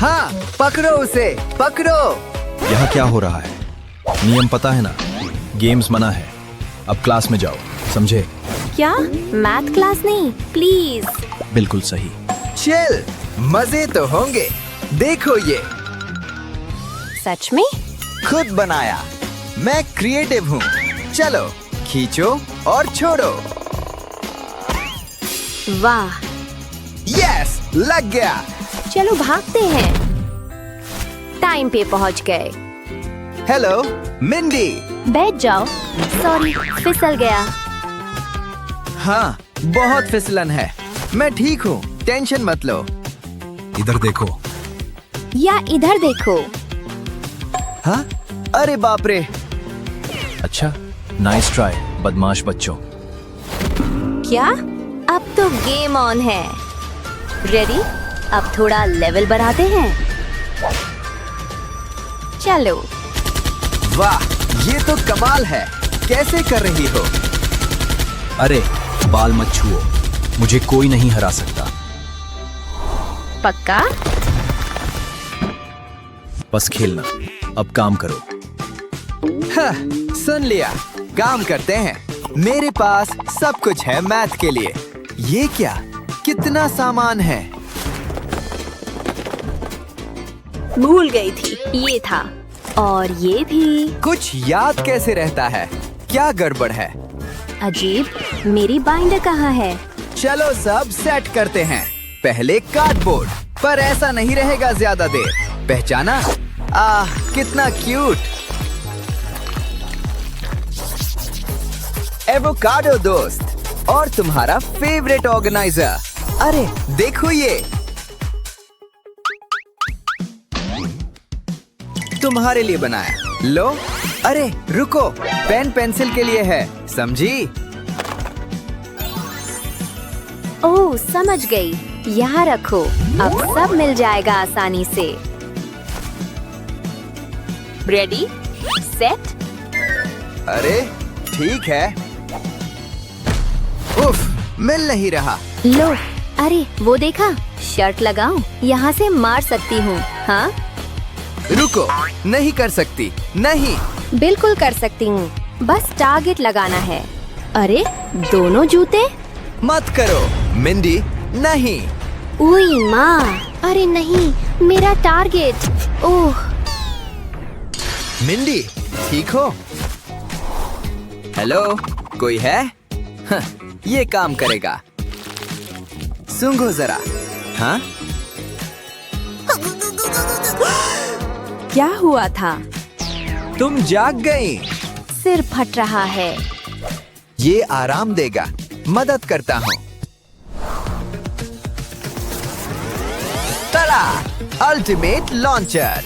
हाँ, पकड़ो उसे, पकड़ो। यहाँ क्या हो रहा है? नियम पता है ना, गेम्स मना है। अब क्लास में जाओ, समझे? क्या? मैथ क्लास नहीं, प्लीज। बिल्कुल सही। चिल, मजे तो होंगे। देखो ये सच में? खुद बनाया। मैं क्रिएटिव हूँ। चलो खींचो और छोड़ो। वाह, यस, लग गया। चलो भागते हैं। टाइम पे पहुंच गए। Hello Mindy. बैठ जाओ। सॉरी, फिसल गया। हाँ, बहुत फिसलन है। मैं ठीक हूँ, टेंशन मत लो। इधर देखो। या इधर देखो। हाँ? अरे बाप रे। अच्छा, नाइस ट्राई बदमाश बच्चों। क्या? अब तो गेम ऑन है। रेडी? अब थोड़ा लेवल बढ़ाते हैं। चलो। वाह, ये तो कमाल है। कैसे कर रही हो? अरे बाल मत छुओ, मुझे कोई नहीं हरा सकता। पक्का? बस खेलना, अब काम करो। हाँ, सुन लिया। काम करते हैं। मेरे पास सब कुछ है मैथ के लिए। ये क्या? कितना सामान है। भूल गई थी। ये था और ये भी। कुछ याद कैसे रहता है? क्या गड़बड़ है? अजीब, मेरी बाइंडर कहाँ है? चलो सब सेट करते हैं। पहले कार्डबोर्ड, पर ऐसा नहीं रहेगा ज्यादा देर। पहचाना? आह, कितना क्यूट। एवोकाडो दोस्त, और तुम्हारा फेवरेट ऑर्गेनाइजर। अरे देखो ये, तुम्हारे लिए बनाया। लो। अरे रुको, पेन पेंसिल के लिए है, समझी? ओह, समझ गई। यहाँ रखो, अब सब मिल जाएगा आसानी से। रेडी? सेट? अरे ठीक है। उफ, मिल नहीं रहा। लो। अरे वो देखा, शर्ट लगाऊं? यहाँ से मार सकती हूँ। हाँ, रुको, नहीं कर सकती। नहीं। बिल्कुल कर सकती हूँ। बस टारगेट लगाना है। अरे दोनों जूते? मत करो मिंडी, नहीं। उई माँ, अरे नहीं, मेरा टारगेट। ओह। मिंडी, ठीक हो? हेलो, कोई है? हाँ, ये काम करेगा। सूंघो जरा। हाँ? क्या हुआ था? तुम जाग गई। सिर फट रहा है। ये आराम देगा। मदद करता हूँ। तड़ा, अल्टीमेट लॉन्चर।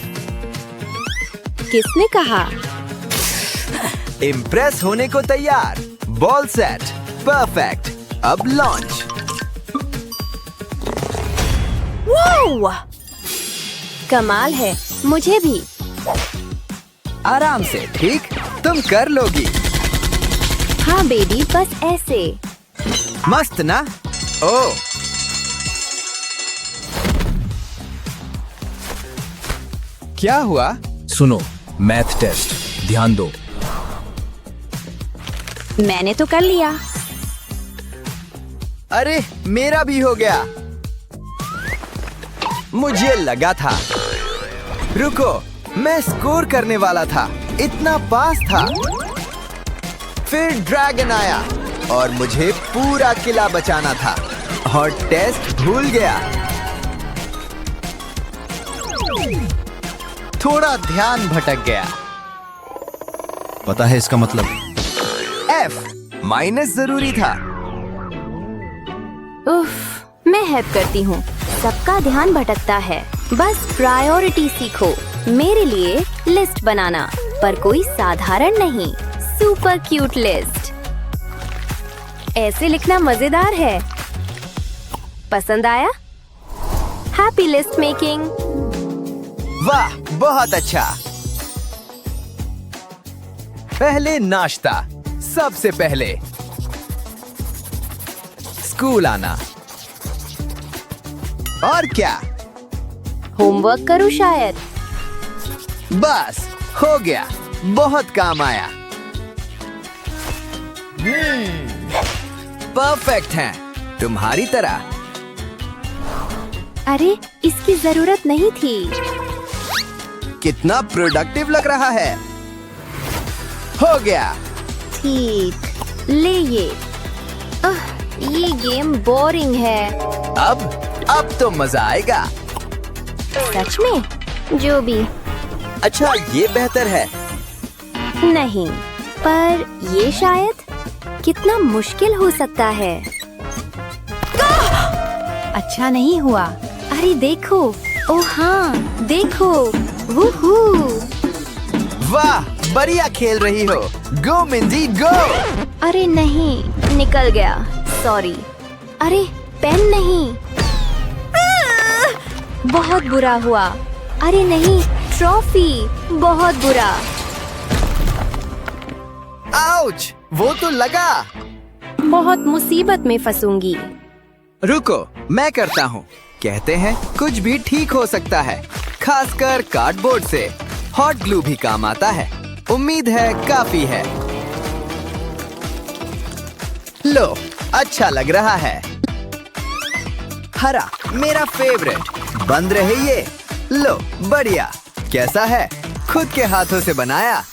किसने कहा? इम्प्रेस होने को तैयार। Ball set, perfect. अब लॉन्च। वाह! कमाल है, मुझे भी। आराम से, ठीक? तुम कर लोगी। हाँ बेबी, बस ऐसे। मस्त ना? ओ, क्या हुआ? सुनो, मैथ टेस्ट, ध्यान दो। मैंने तो कर लिया। अरे मेरा भी हो गया। मुझे लगा था। रुको, मैं स्कोर करने वाला था। इतना पास था। फिर ड्रैगन आया और मुझे पूरा किला बचाना था और टेस्ट भूल गया। थोड़ा ध्यान भटक गया। पता है इसका मतलब? F माइनस जरूरी था। उफ, मैं हेल्प करती हूँ। सबका ध्यान भटकता है। बस प्रायोरिटी सीखो। मेरे लिए लिस्ट बनाना, पर कोई साधारण नहीं, सुपर क्यूट लिस्ट। ऐसे लिखना मजेदार है। पसंद आया? Happy list making. वाह, बहुत अच्छा। पहले नाश्ता, सबसे पहले स्कूल आना। और क्या? होमवर्क करूँ शायद। बस हो गया, बहुत काम आया। परफेक्ट है, तुम्हारी तरह। अरे इसकी जरूरत नहीं थी। कितना प्रोडक्टिव लग रहा है। हो गया। ठीक, ले ये। ये गेम बोरिंग है। अब तो मजा आएगा। सच में? जो भी। अच्छा, ये बेहतर है। नहीं, पर ये शायद। कितना मुश्किल हो सकता है। अच्छा नहीं हुआ। अरे देखो, ओ हाँ, देखो। वूहू! वाह, बढ़िया खेल रही हो। गो मिंजी गो। अरे नहीं, निकल गया। सॉरी। अरे पेन नहीं। बहुत बुरा हुआ। अरे नहीं, ट्रॉफी। बहुत बुरा। आउच, वो तो लगा। बहुत मुसीबत में फंसूंगी। रुको, मैं करता हूँ। कहते हैं कुछ भी ठीक हो सकता है, खासकर कार्डबोर्ड से। हॉट ग्लू भी काम आता है। उम्मीद है काफी है। लो, अच्छा लग रहा है। हरा, मेरा फेवरेट। बंद रहे ये। लो, बढ़िया। कैसा है? खुद के हाथों से बनाया।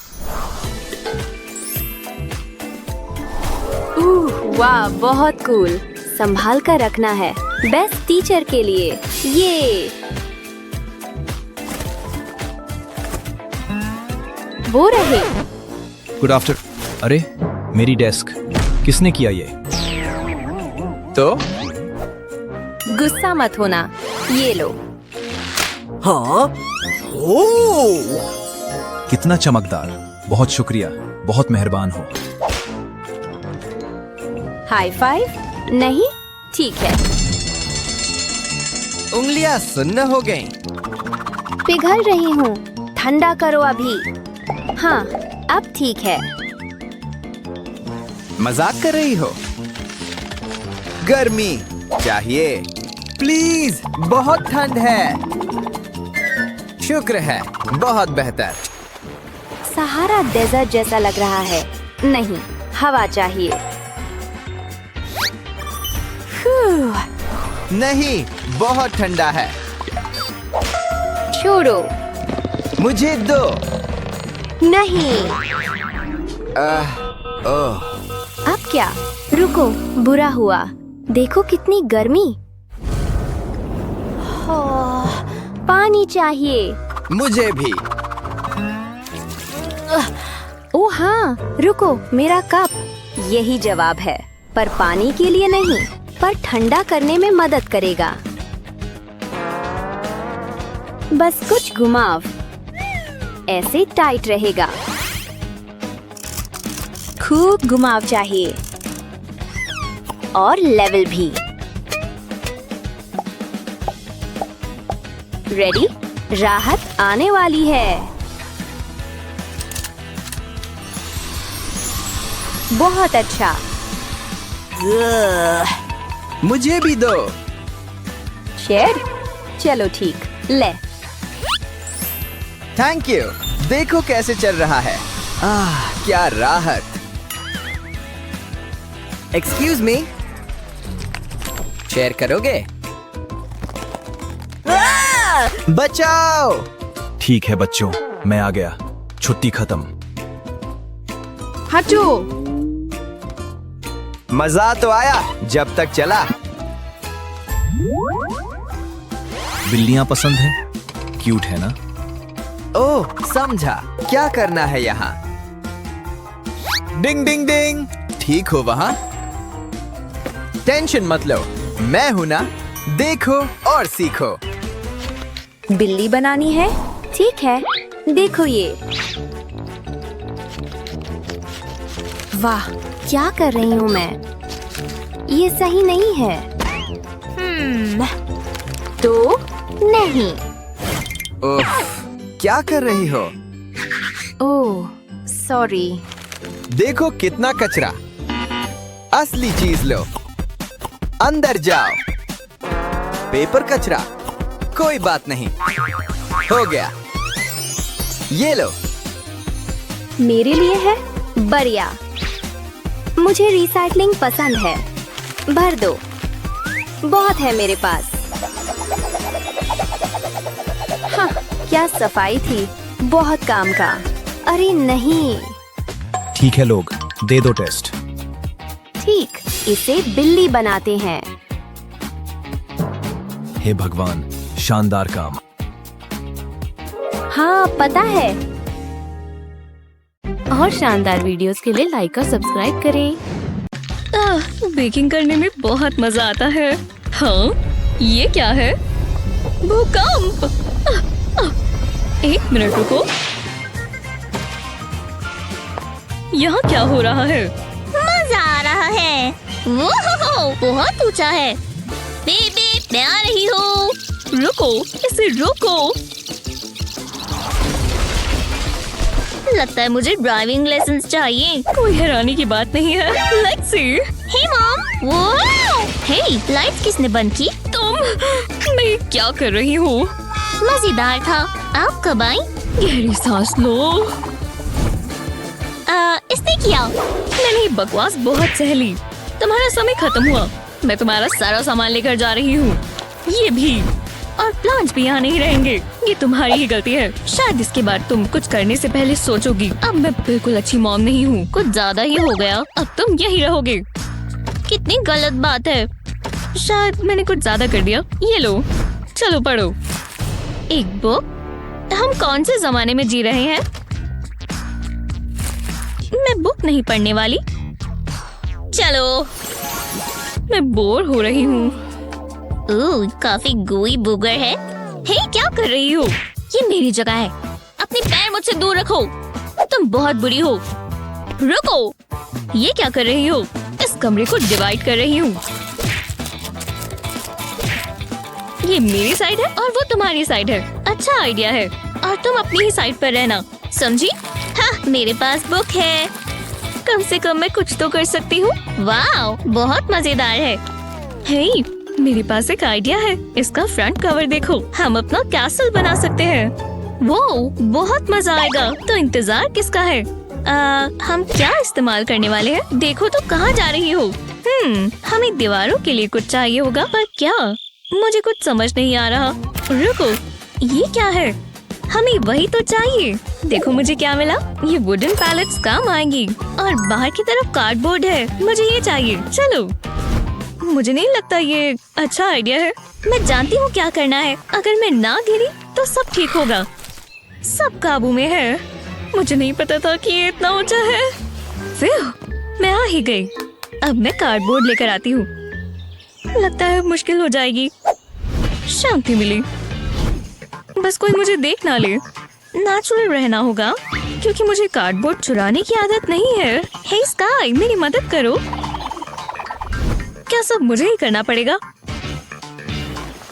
वाह, बहुत कूल। संभाल कर रखना है। बेस्ट टीचर के लिए। ये वो रहे। Good after. अरे मेरी डेस्क किसने किया ये? तो गुस्सा मत होना। ये लो। हाँ, ओह, कितना चमकदार। बहुत शुक्रिया, बहुत मेहरबान हो। High five? नहीं, ठीक है। उंगलियां सुन्न हो गईं। पिघल रही हूँ। ठंडा करो अभी। हाँ, अब ठीक है। मजाक कर रही हो? गर्मी चाहिए। प्लीज, बहुत ठंड है। शुक्र है, बहुत बेहतर। सहारा डेजर्ट जैसा लग रहा है। नहीं, हवा चाहिए। नहीं, बहुत ठंडा है। छोड़ो। मुझे दो। नहीं। ओह, अब क्या? रुको, बुरा हुआ। देखो कितनी गर्मी। पानी चाहिए। मुझे भी। ओ हाँ, रुको, मेरा कप। यही जवाब है, पर पानी के लिए नहीं, पर ठंडा करने में मदद करेगा। बस कुछ घुमाव। ऐसे टाइट रहेगा। खूब घुमाव चाहिए। और लेवल भी। रेडी? राहत आने वाली है। बहुत अच्छा। मुझे भी दो। शेयर? चलो ठीक, ले। Thank you. देखो कैसे चल रहा है। क्या राहत। एक्सक्यूज मी, शेयर करोगे? बचाओ। ठीक है बच्चों, मैं आ गया। छुट्टी खत्म। हटो। मजा तो आया जब तक चला। बिल्लियां पसंद है? क्यूट है ना? ओह, समझा। क्या करना है यहाँ? डिंग डिंग डिंग। ठीक हो वहाँ? टेंशन मत लो, मैं हूं ना। देखो और सीखो। बिल्ली बनानी है? ठीक है, देखो ये। वाह, क्या कर रही हूँ मैं? ये सही नहीं है। तो नहीं। ओह, क्या कर रही हो? ओह, सॉरी। देखो कितना कचरा। असली चीज लो। अंदर जाओ। पेपर कचरा। कोई बात नहीं, हो गया। ये लो। मेरे लिए है? बढ़िया। मुझे रिसाइकलिंग पसंद है। भर दो, बहुत है मेरे पास। हाँ, क्या सफाई थी, बहुत काम का। अरे नहीं। ठीक है लोग, दे दो टेस्ट। ठीक, इसे बिल्ली बनाते हैं। हे भगवान, शानदार काम। हाँ, पता है। और शानदार वीडियोस के लिए लाइक और सब्सक्राइब करें। बेकिंग करने में बहुत मजा आता है। हाँ, ये क्या है? भूकंप! एक मिनट रुको। यहाँ क्या हो रहा है? मजा आ रहा है। वो बहुत ऊंचा है। बीप बीप, मैं आ रही हूँ। रुको, इसे रोको। लगता है मुझे ड्राइविंग लेसन चाहिए। कोई हैरानी की बात नहीं है। लेक्सी, हे मॉम, वो हे, लाइट किसने बंद की? मैं क्या कर रही हूँ? मजेदार था। आप कब आई? गहरी सांस लो। इसने किया। मैंने बकवास बहुत सह ली। तुम्हारा समय खत्म हुआ। मैं तुम्हारा सारा सामान लेकर जा रही हूँ। ये भी, और प्लांट्स भी यहाँ नहीं रहेंगे। ये तुम्हारी ही गलती है। शायद इसके बाद तुम कुछ करने से पहले सोचोगी। अब मैं बिल्कुल अच्छी मॉम नहीं हूँ। कुछ ज्यादा ही हो गया। अब तुम यही रहोगे। कितनी गलत बात है। शायद मैंने कुछ ज्यादा कर दिया। ये लो, चलो पढ़ो। एक बुक? हम कौन से जमाने में जी रहे हैं? मैं बुक नहीं पढ़ने वाली। चलो, मैं बोर हो रही हूँ। काफी गोई बुगर है। हे, क्या कर रही हो? ये मेरी जगह है। अपने पैर मुझसे दूर रखो। तुम बहुत बुरी हो। रुको, ये क्या कर रही हो? इस कमरे को डिवाइड कर रही हूँ। ये मेरी साइड है और वो तुम्हारी साइड है। अच्छा आइडिया है। और तुम अपनी ही साइड पर रहना, समझी? हाँ, मेरे पास बुक है। कम से कम मैं कुछ तो कर सकती हूँ। वाह, बहुत मजेदार है। हे, मेरे पास एक आइडिया है। इसका फ्रंट कवर देखो। हम अपना कैसल बना सकते हैं। वो बहुत मजा आएगा। तो इंतजार किसका है? हम क्या इस्तेमाल करने वाले हैं? देखो तो कहाँ जा रही हो? हमें दीवारों के लिए कुछ चाहिए होगा, पर क्या? मुझे कुछ समझ नहीं आ रहा। रुको, ये क्या है? हमें वही तो चाहिए। देखो मुझे क्या मिला। ये वुडन पैलेट्स काम आएंगी। और बाहर की तरफ कार्डबोर्ड है। मुझे ये चाहिए। चलो, मुझे नहीं लगता ये अच्छा आइडिया है। मैं जानती हूँ क्या करना है। अगर मैं ना गिरी तो सब ठीक होगा। सब काबू में है। मुझे नहीं पता था कि ये इतना ऊंचा है। फिर मैं आ ही गई। अब मैं कार्डबोर्ड लेकर आती हूँ। लगता है मुश्किल हो जाएगी। शांति मिली। बस कोई मुझे देख ना ले। नेचुरल रहना होगा, क्योंकि मुझे कार्डबोर्ड चुराने की आदत नहीं है। हे स्काई, मेरी मदद करो। क्या सब मुझे ही करना पड़ेगा?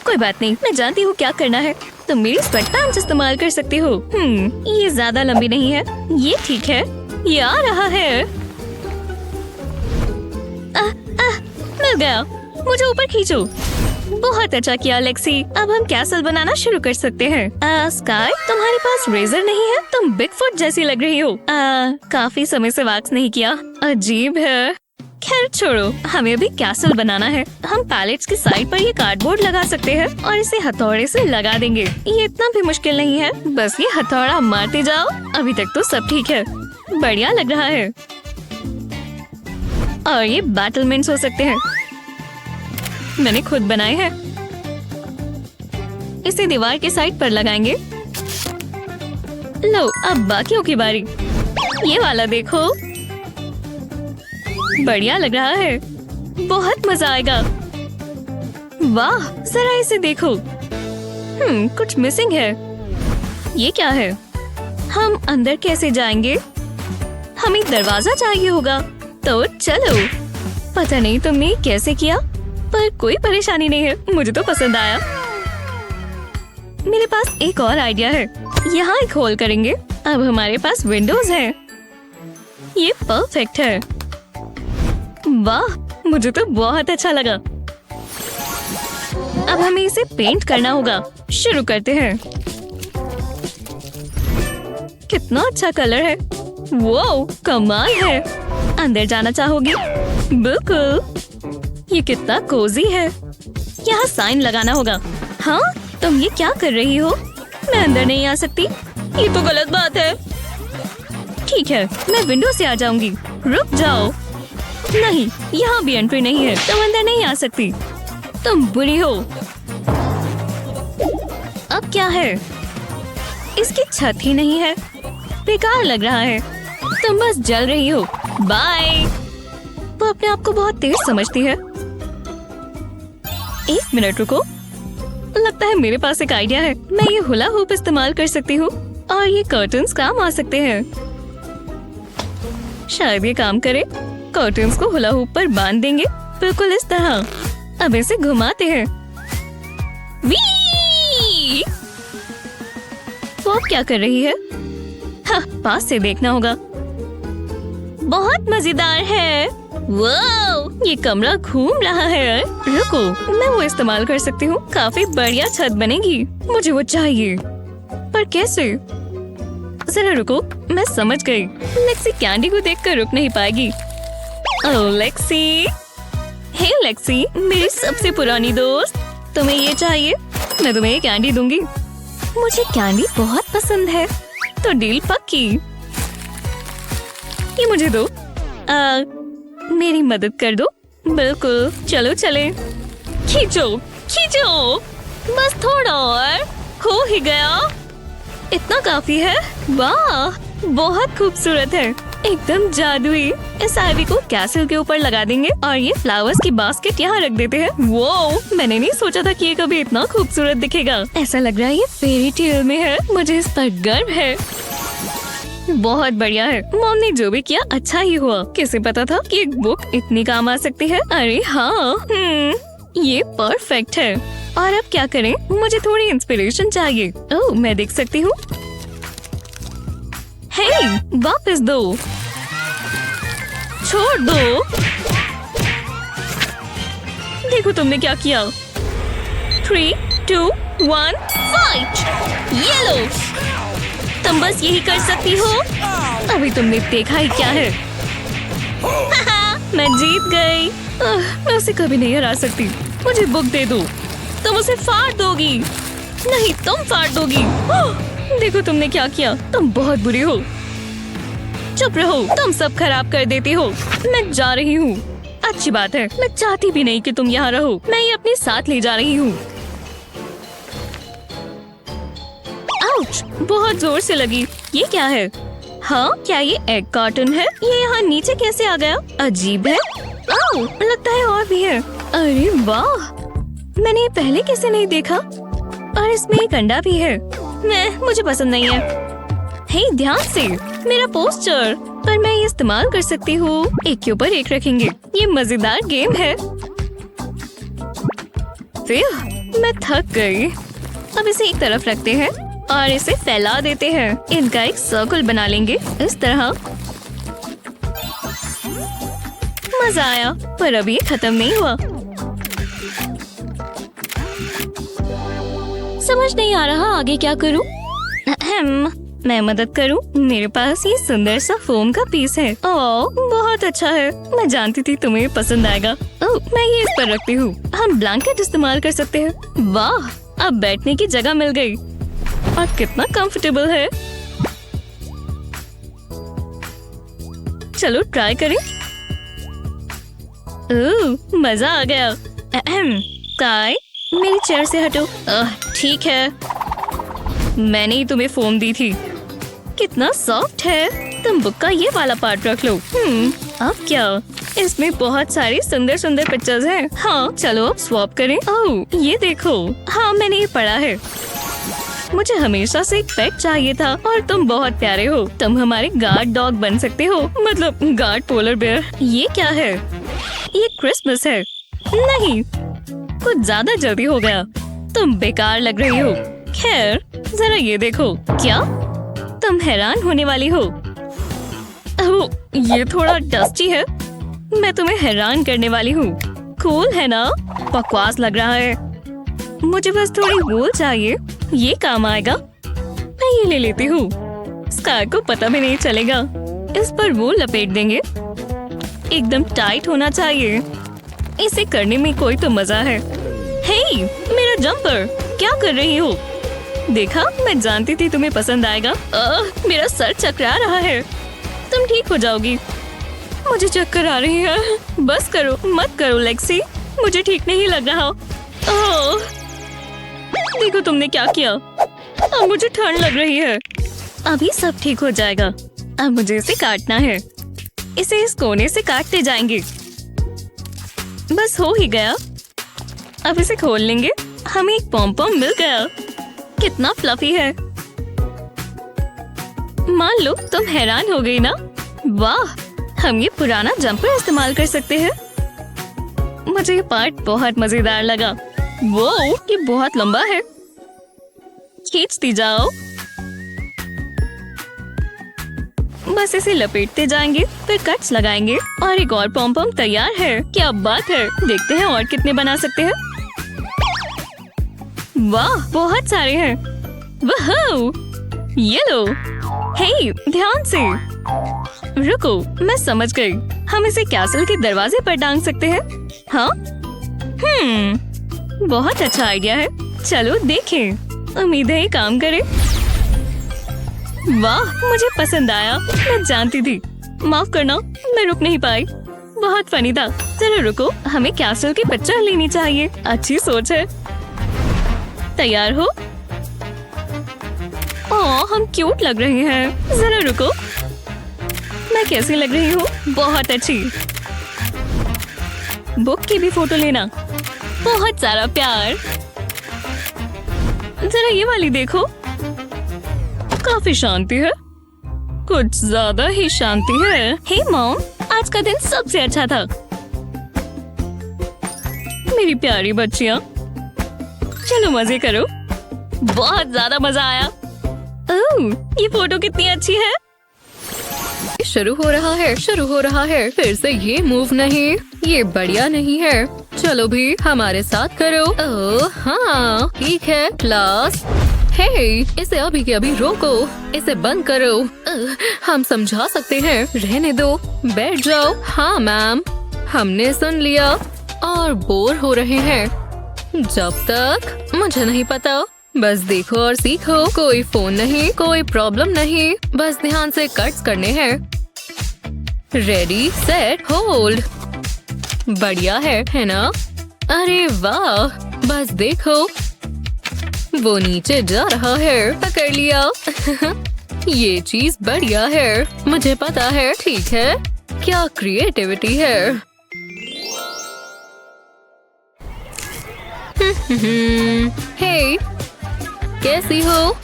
कोई बात नहीं, मैं जानती हूँ क्या करना है। तुम मेरी स्वेट पैंट्स इस्तेमाल कर सकती हो। ये ज्यादा लंबी नहीं है। ये ठीक है। ये आ रहा है। मिल गया। मुझे ऊपर खींचो। बहुत अच्छा किया लेक्सी। अब हम कैसल बनाना शुरू कर सकते हैं। स्काई, तुम्हारे पास रेजर नहीं है? तुम बिगफुट जैसी लग रही हो। काफी समय से वैक्स नहीं किया। अजीब है। खैर छोड़ो, हमें अभी कैसल बनाना है। हम पैलेट्स की साइड पर ये कार्डबोर्ड लगा सकते हैं और इसे हथौड़े से लगा देंगे। ये इतना भी मुश्किल नहीं है। बस ये हथौड़ा मारते जाओ। अभी तक तो सब ठीक है। बढ़िया लग रहा है। और ये बैटलमेंट्स हो सकते हैं। मैंने खुद बनाए हैं। इसे दीवार के साइड पर लगाएंगे। लो, अब बाकियों की बारी। ये वाला देखो, बढ़िया लग रहा है। बहुत मजा आएगा। वाह, जरा इसे देखो। कुछ मिसिंग है। ये क्या है? हम अंदर कैसे जाएंगे? हमें दरवाजा चाहिए होगा। तो चलो। पता नहीं तुमने कैसे किया, पर कोई परेशानी नहीं है। मुझे तो पसंद आया। मेरे पास एक और आइडिया है। यहाँ एक होल करेंगे। अब हमारे पास विंडोज है। ये परफेक्ट है। वाह, मुझे तो बहुत अच्छा लगा। अब हमें इसे पेंट करना होगा। शुरू करते हैं। कितना अच्छा कलर है। वो कमाल है। अंदर जाना चाहोगी? बिल्कुल। ये कितना कोजी है। यहाँ साइन लगाना होगा। हाँ, तुम ये क्या कर रही हो? मैं अंदर नहीं आ सकती। ये तो गलत बात है। ठीक है, मैं विंडो से आ जाऊंगी। रुक जाओ। नहीं, यहाँ भी एंट्री नहीं है। तुम अंदर नहीं आ सकती। तुम बुरी हो। अब क्या है? इसकी छत ही नहीं है। बेकार लग रहा है। तुम बस जल रही हो। बाय। वो अपने आप को बहुत तेज समझती है। एक मिनट रुको। लगता है मेरे पास एक आइडिया है। मैं ये हुला हुप इस्तेमाल कर सकती हूँ और ये कर्टन्स काम आ सकते हैं। शायद ये काम करे। कर्टन्स को हुला हुप पर बांध देंगे, बिल्कुल इस तरह। अब इसे घुमाते हैं। वी! वो अब क्या कर रही है? हाँ, पास से देखना होगा। बहुत मजेदार है। वाह! ये कमरा घूम रहा है। रुको, मैं वो इस्तेमाल कर सकती हूँ। काफी बढ़िया छत बनेगी। मुझे वो चाहिए। पर कैसे? जरा रुको, मैं समझ गई। लेक्सी कैंडी को देखकर रुक नहीं पाएगी। ओह लेक्सी। हे लेक्सी, मेरी सबसे पुरानी दोस्त। तुम्हें ये चाहिए? मैं तुम्हें ये कैंडी दूंगी। मुझे कैंडी बहुत पसंद है। तो डील पक्की। ये मुझे दो। मेरी मदद कर दो। बिल्कुल, चलो चले। खींचो खींचो, बस थोड़ा और। हो ही गया। इतना काफी है। वाह, बहुत खूबसूरत है। एकदम जादुई। इस आईवी को कैसल के ऊपर लगा देंगे और ये फ्लावर्स की बास्केट यहाँ रख देते हैं। वो, मैंने नहीं सोचा था कि ये कभी इतना खूबसूरत दिखेगा। ऐसा लग रहा है ये फेरी टेल में है। मुझे इस पर गर्व है। बहुत बढ़िया है। मॉम ने जो भी किया अच्छा ही हुआ। किसे पता था कि एक बुक इतनी काम आ सकती है? अरे हाँ, ये परफेक्ट है। और अब क्या करें? मुझे थोड़ी इंस्पिरेशन चाहिए। ओह, मैं देख सकती हूँ। हे, वापस दो। छोड़ दो। देखो तुमने क्या किया। 3, 2, 1, फाइट। ये लो। तुम बस यही कर सकती हो। अभी तुमने देखा ही क्या है। मैं जीत गई। मैं उसे कभी नहीं हरा सकती। मुझे बुक दे दो। तुम उसे फाड़ दोगी। नहीं, तुम फाड़ दोगी। देखो तुमने क्या किया। तुम बहुत बुरी हो। चुप रहो, तुम सब खराब कर देती हो। मैं जा रही हूँ। अच्छी बात है। मैं चाहती भी नहीं कि तुम यहाँ रहो। मैं ये अपने साथ ले जा रही हूँ। आउच! बहुत जोर से लगी। ये क्या है? हाँ, क्या ये एग कार्टन है? ये यहाँ नीचे कैसे आ गया? अजीब है। आउ! लगता है और भी है। अरे वाह! मैंने ये पहले कैसे नहीं देखा? और इसमें एक अंडा भी है। मुझे पसंद नहीं है। हे, ध्यान से। मेरा पोस्टर। पर मैं ये इस्तेमाल कर सकती हूँ। एक के ऊपर एक रखेंगे। ये मजेदार गेम है। फिर मैं थक गई। अब इसे एक तरफ रखते हैं और इसे फैला देते हैं। इनका एक सर्कल बना लेंगे इस तरह। मजा आया, पर अभी ये खत्म नहीं हुआ। समझ नहीं आ रहा आगे क्या करूं। मैं मदद करूं। मेरे पास ये सुंदर सा फोम का पीस है। ओह, बहुत अच्छा है। मैं जानती थी तुम्हें पसंद आएगा। ओह, मैं ये इस पर रखती हूँ। हम ब्लैंकेट इस्तेमाल कर सकते हैं। वाह, अब बैठने की जगह मिल गई। और कितना कंफर्टेबल है। चलो ट्राई करें। ओह, मजा आ गया। काय, मेरी चेयर से हटो। ठीक है, मैंने ही तुम्हें फोम दी थी। कितना सॉफ्ट है। तुम बुक का ये वाला पार्ट रख लो। अब क्या? इसमें बहुत सारी सुंदर सुंदर पिक्चर्स हैं। हाँ, चलो अब स्वैप करें। ओह, ये देखो। हाँ, मैंने ये पढ़ा है। मुझे हमेशा से एक पेट चाहिए था और तुम बहुत प्यारे हो। तुम हमारे गार्ड डॉग बन सकते हो। मतलब गार्ड पोलर बेयर। ये क्या है? ये क्रिसमस है। नहीं, कुछ ज्यादा जल्दी हो गया। तुम बेकार लग रही हो। खैर, जरा ये देखो। क्या तुम हैरान होने वाली हो? ओह, ये थोड़ा डस्टी है। मैं तुम्हें हैरान करने वाली हूँ। कूल है ना? बकवास लग रहा है। मुझे बस थोड़ी वूल चाहिए, ये काम आएगा। मैं ये ले लेती हूँ। स्काई को पता भी नहीं चलेगा। इस पर वूल लपेट देंगे। एकदम टाइट होना चाहिए। इसे करने में कोई तो मजा है। हे, मेरा जंपर, क्या कर रही हो? देखा, मैं जानती थी तुम्हें पसंद आएगा। मेरा सर चकरा रहा है। तुम ठीक हो जाओगी। मुझे चक्कर आ रही है। बस करो, मत करो लेक्सी, मुझे ठीक नहीं लग रहा। ओह, देखो तुमने क्या किया। अब मुझे ठंड लग रही है। अभी सब ठीक हो जाएगा। अब मुझे इसे काटना है। इसे इस कोने से काटते जाएंगे। बस हो ही गया। अब इसे खोल लेंगे। हमें एक पॉम पॉम मिल गया। कितना फ्लफी है। मान लो तुम हैरान हो गई ना? वाह, हम ये पुराना जंपर इस्तेमाल कर सकते हैं। मुझे ये पार्ट बहुत मजेदार लगा। वो ये बहुत लंबा है। खींचती जाओ। बस इसे लपेटते जाएंगे, फिर कट्स लगाएंगे और एक और पॉम पॉम तैयार है। क्या बात है। देखते हैं और कितने बना सकते हैं। वाह, बहुत सारे हैं। वाह, ये लो। हे, ध्यान से। रुको, मैं समझ गई। हम इसे कैसल के दरवाजे पर टांग सकते हैं। हाँ, बहुत अच्छा आइडिया है। चलो देखें। उम्मीद है ये काम करे। वाह, मुझे पसंद आया। मैं जानती थी। माफ करना, मैं रुक नहीं पाई। बहुत फनी था। चलो रुको, हमें कैसल की पिक्चर लेनी चाहिए। अच्छी सोच है। तैयार हो? ओह, हम क्यूट लग रहे हैं। जरा रुको, मैं कैसी लग रही हूँ? बहुत अच्छी। बुक की भी फोटो लेना। बहुत सारा प्यार। जरा ये वाली देखो, काफी शांति है। कुछ ज्यादा ही शांति है। हे मॉम, आज का दिन सबसे अच्छा था। मेरी प्यारी बच्चियाँ, चलो मजे करो। बहुत ज्यादा मजा आया। ओह, ये फोटो कितनी अच्छी है। शुरू हो रहा है। फिर से ये मूव नहीं, ये बढ़िया नहीं है। चलो भी हमारे साथ करो। ओह हाँ, ठीक है क्लास। हे, इसे अभी के अभी रोको। इसे बंद करो। हम समझा सकते हैं। रहने दो, बैठ जाओ। हाँ मैम, हमने सुन लिया और बोर हो रहे हैं। जब तक मुझे नहीं पता। बस देखो और सीखो। कोई फोन नहीं, कोई प्रॉब्लम नहीं। बस ध्यान से कट्स करने हैं। Ready set hold. बढ़िया है ना? अरे वाह, बस देखो, वो नीचे जा रहा है। पकड़ लिया। ये चीज बढ़िया है। मुझे पता है। ठीक है, क्या क्रिएटिविटी है। हे, कैसी हो?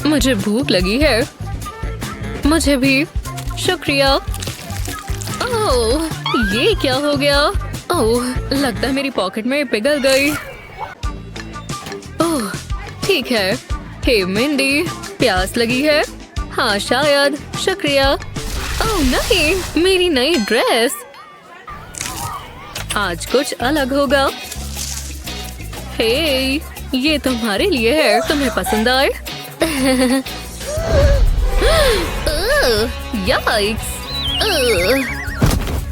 मुझे भूख लगी है। मुझे भी। शुक्रिया। ओह, ये क्या हो गया? ओह, लगता है मेरी पॉकेट में पिघल गई। ओह, ठीक है। हे मिंडी, प्यास लगी है? हाँ शायद। शुक्रिया। ओह नहीं, मेरी नई ड्रेस। आज कुछ अलग होगा। हे, ये तुम्हारे लिए है। तुम्हें पसंद आए? Yikes,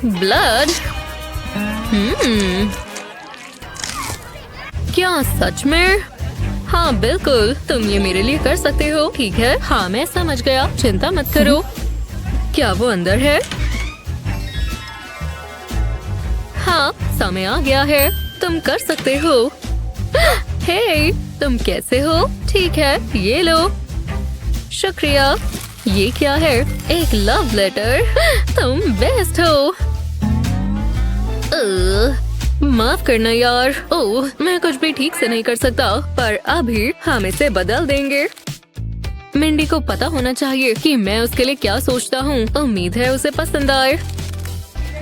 blood. क्या सच में? हाँ बिल्कुल, तुम ये मेरे लिए कर सकते हो। ठीक है, हाँ मैं समझ गया। चिंता मत करो। क्या वो अंदर है? हाँ, समय आ गया है। तुम कर सकते हो। हे, तुम कैसे हो? ठीक है, ये लो। शुक्रिया। ये क्या है? एक लव लेटर। तुम बेस्ट हो। माफ करना यार। ओह, मैं कुछ भी ठीक से नहीं कर सकता, पर अभी हम इसे बदल देंगे। मिंडी को पता होना चाहिए कि मैं उसके लिए क्या सोचता हूँ। उम्मीद है उसे पसंद आए।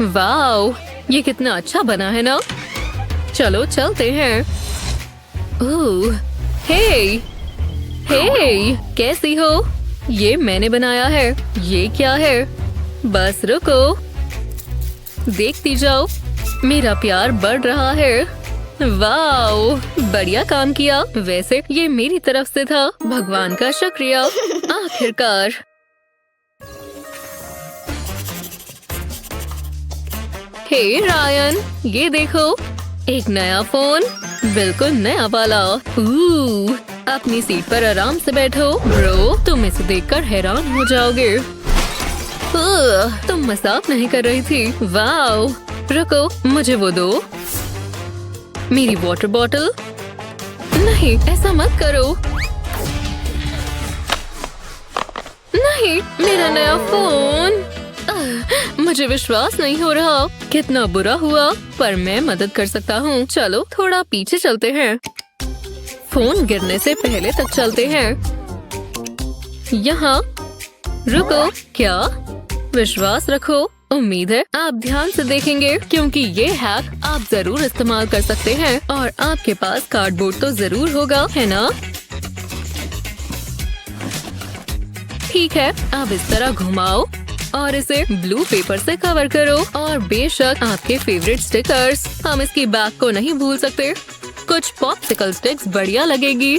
वाओ, ये कितना अच्छा बना है ना? चलो चलते हैं। ओह, हे, कैसी हो? ये मैंने बनाया है। ये क्या है? बस रुको, देखती जाओ। मेरा प्यार बढ़ रहा है। वाओ, बढ़िया काम किया। वैसे ये मेरी तरफ से था। भगवान का शुक्रिया। आखिरकार। हे रायन, ये देखो, एक नया फोन, बिल्कुल नया वाला। अपनी सीट पर आराम से बैठो। ब्रो, तुम इसे देखकर हैरान हो जाओगे। तुम मजाक नहीं कर रही थी। वाओ, रुको, मुझे वो दो। मेरी वाटर बॉटल। नहीं, ऐसा मत करो। नहीं, मेरा नया फोन। मुझे विश्वास नहीं हो रहा। कितना बुरा हुआ, पर मैं मदद कर सकता हूँ। चलो थोड़ा पीछे चलते हैं। फोन गिरने से पहले तक चलते हैं। यहाँ रुको। क्या? विश्वास रखो। उम्मीद है आप ध्यान से देखेंगे, क्योंकि ये हैक आप जरूर इस्तेमाल कर सकते हैं। और आपके पास कार्डबोर्ड तो जरूर होगा, है ना? ठीक है, अब इस तरह घुमाओ और इसे ब्लू पेपर से कवर करो। और बेशक आपके फेवरेट स्टिकर्स। हम इसकी बैक को नहीं भूल सकते। कुछ पॉप्सिकल स्टिक्स बढ़िया लगेगी।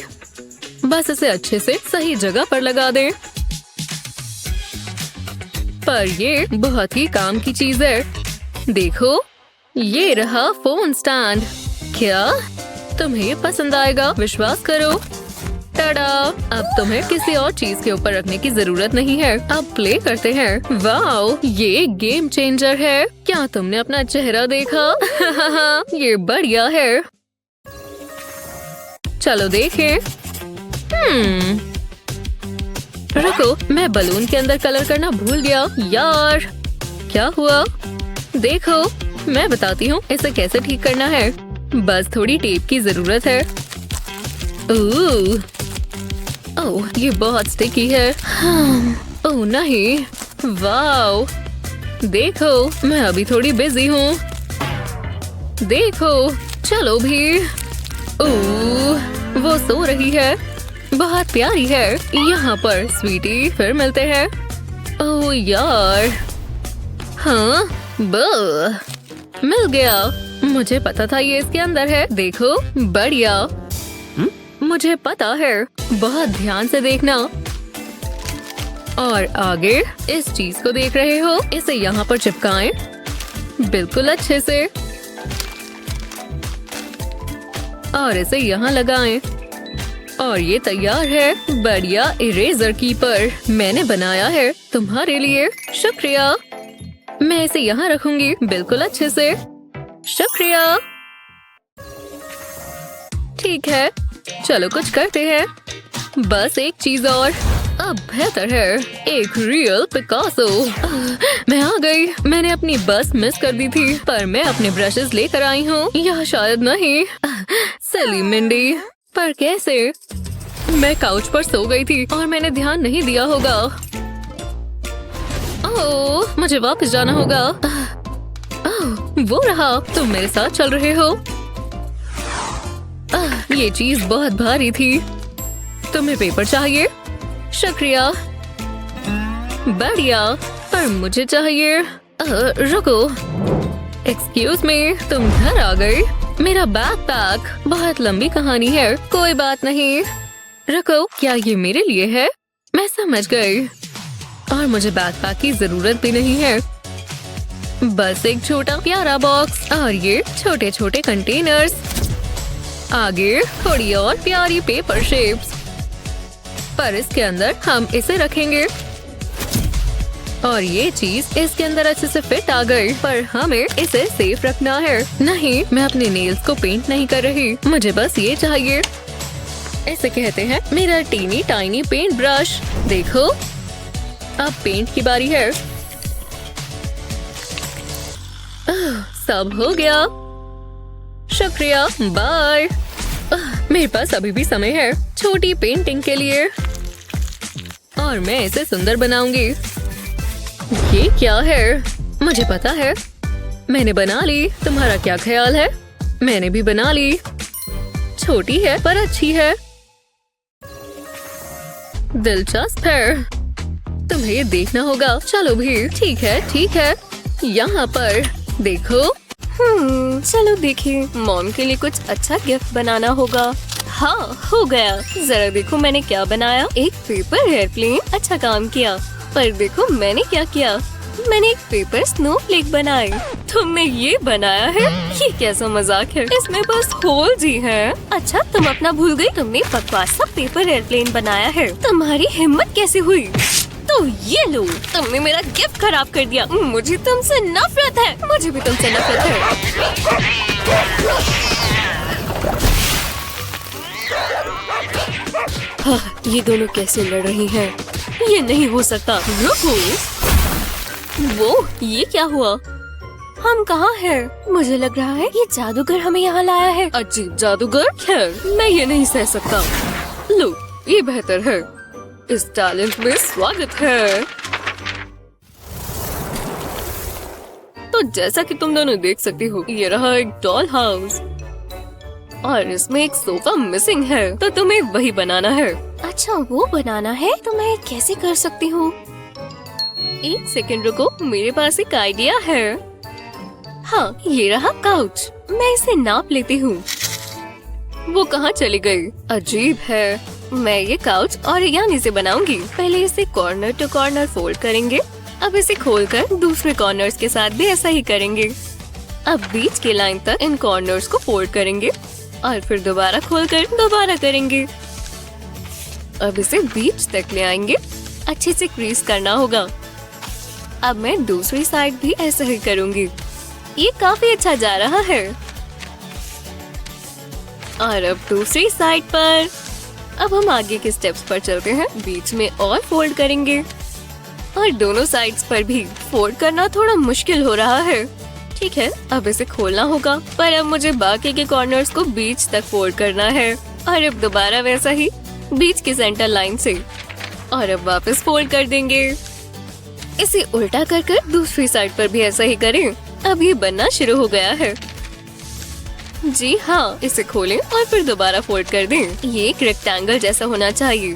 बस इसे अच्छे से सही जगह पर लगा दें। पर ये बहुत ही काम की चीज है। देखो, ये रहा फोन स्टैंड। क्या तुम्हें ये पसंद आएगा? विश्वास करो। टाडा! अब तुम्हें किसी और चीज के ऊपर रखने की जरूरत नहीं है। अब प्ले करते हैं। वाओ, ये गेम चेंजर है। क्या तुमने अपना चेहरा देखा? ये बढ़िया है। चलो देखें। रुको, मैं बलून के अंदर कलर करना भूल गया। यार, क्या हुआ? देखो, मैं बताती हूँ इसे कैसे ठीक करना है। बस थोड़ी टेप की जरूरत है। ओह, ये बहुत स्टिकी है। ओह नहीं, वाओ, देखो, मैं अभी थोड़ी बिजी हूँ। देखो, चलो भी। ओह, वो सो रही है। बहुत प्यारी है। यहाँ पर स्वीटी, फिर मिलते हैं। ओह यार, हाँ, मिल गया। मुझे पता था ये इसके अंदर है। देखो, बढ़िया। मुझे पता है। बहुत ध्यान से देखना। और आगे इस चीज को देख रहे हो, इसे यहाँ पर चिपकाएं, बिल्कुल अच्छे से। और इसे यहाँ लगाएं। और ये तैयार है। बढ़िया इरेजर कीपर मैंने बनाया है तुम्हारे लिए। शुक्रिया। मैं इसे यहाँ रखूंगी, बिल्कुल अच्छे से। शुक्रिया। ठीक है, चलो कुछ करते हैं। बस एक चीज और। अब बेहतर है। एक रियल पिकासो। मैं आ गई। मैंने अपनी बस मिस कर दी थी, पर मैं अपने ब्रशेस लेकर आई हूँ। या शायद नहीं। सिली मिंडी। पर कैसे? मैं काउच पर सो गई थी और मैंने ध्यान नहीं दिया होगा। ओह, मुझे वापस जाना होगा। ओह, वो रहा। तुम मेरे साथ चल रहे हो। ये चीज बहुत भारी थी। तुम्हें पेपर चाहिए? शुक्रिया। बढ़िया, पर मुझे चाहिए। रुको, एक्सक्यूज मी, तुम घर आ गई? मेरा बैकपैक। बहुत लंबी कहानी है। कोई बात नहीं। रुको, क्या ये मेरे लिए है? मैं समझ गई। और मुझे बैकपैक की जरूरत भी नहीं है। बस एक छोटा प्यारा बॉक्स और ये छोटे छोटे कंटेनर्स। आगे थोड़ी और प्यारी पेपर शेप्स। पर इसके अंदर हम इसे रखेंगे। और ये चीज इसके अंदर अच्छे से फिट आ गई, पर हमें इसे सेफ रखना है। नहीं, मैं अपने नेल्स को पेंट नहीं कर रही। मुझे बस ये चाहिए। इसे कहते हैं मेरा टीनी टाइनी पेंट ब्रश। देखो, अब पेंट की बारी है। सब हो गया। शुक्रिया। बाय। मेरे पास अभी भी समय है छोटी पेंटिंग के लिए। और मैं इसे सुंदर बनाऊंगी। ये क्या है? मुझे पता है। मैंने बना ली। तुम्हारा क्या ख्याल है? मैंने भी बना ली। छोटी है पर अच्छी है। दिलचस्प है। तुम्हें ये देखना होगा। चलो भी। ठीक है, ठीक है। यहाँ पर देखो, चलो देखिए, मॉम के लिए कुछ अच्छा गिफ्ट बनाना होगा। हाँ, हो गया। जरा देखो मैंने क्या बनाया। एक पेपर एयरप्लेन। अच्छा काम किया। पर देखो मैंने क्या किया, मैंने एक पेपर स्नोफ्लेक बनाए। तुमने ये बनाया है? ये कैसा मजाक है, इसमें बस होल्स ही हैं। अच्छा तुम अपना भूल गई, तुमने बकवास सा पेपर एयरप्लेन बनाया है। तुम्हारी हिम्मत कैसे हुई? तो ये लो, तुमने मेरा गिफ्ट खराब कर दिया। मुझे तुमसे नफरत है। मुझे भी तुमसे नफरत है। हाँ, ये दोनों कैसे लड़ रही हैं? ये नहीं हो सकता। रुको, वो ये क्या हुआ? हम कहाँ हैं? मुझे लग रहा है ये जादूगर हमें यहाँ लाया है। अजीब जादूगर। खैर, मैं ये नहीं सह सकता। लो, ये बेहतर है। इस टैलेंट में स्वागत है। तो जैसा कि तुम दोनों देख सकती हो, ये रहा एक डॉल हाउस और इसमें एक सोफा मिसिंग है, तो तुम्हें वही बनाना है। अच्छा, वो बनाना है तो मैं कैसे कर सकती हूँ? एक सेकंड रुको, मेरे पास एक आइडिया है। हाँ, ये रहा काउच। मैं इसे नाप लेती हूँ। वो कहाँ चली गई? अजीब है। मैं ये काउच ऑरिगामी से बनाऊंगी। पहले इसे कॉर्नर टू कॉर्नर फोल्ड करेंगे। अब इसे खोलकर दूसरे कॉर्नर्स के साथ भी ऐसा ही करेंगे। अब बीच के लाइन तक इन कॉर्नर्स को फोल्ड करेंगे और फिर दोबारा खोलकर दोबारा करेंगे। अब इसे बीच तक ले आएंगे। अच्छे से क्रीज करना होगा। अब मैं दूसरी साइड भी ऐसा ही करूंगी। ये काफी अच्छा जा रहा है। और अब दूसरी साइड पर। अब हम आगे के स्टेप्स पर चलते हैं। बीच में और फोल्ड करेंगे और दोनों साइड्स पर भी। फोल्ड करना थोड़ा मुश्किल हो रहा है। ठीक है, अब इसे खोलना होगा, पर अब मुझे बाकी के कॉर्नर्स को बीच तक फोल्ड करना है। और अब दोबारा वैसा ही बीच के सेंटर लाइन से। और अब वापस फोल्ड कर देंगे। इसे उल्टा कर दूसरी साइड पर भी ऐसा ही करें। अब ये बनना शुरू हो गया है। जी हाँ, इसे खोलें और फिर दोबारा फोल्ड कर दें। ये एक रेक्टेंगल जैसा होना चाहिए।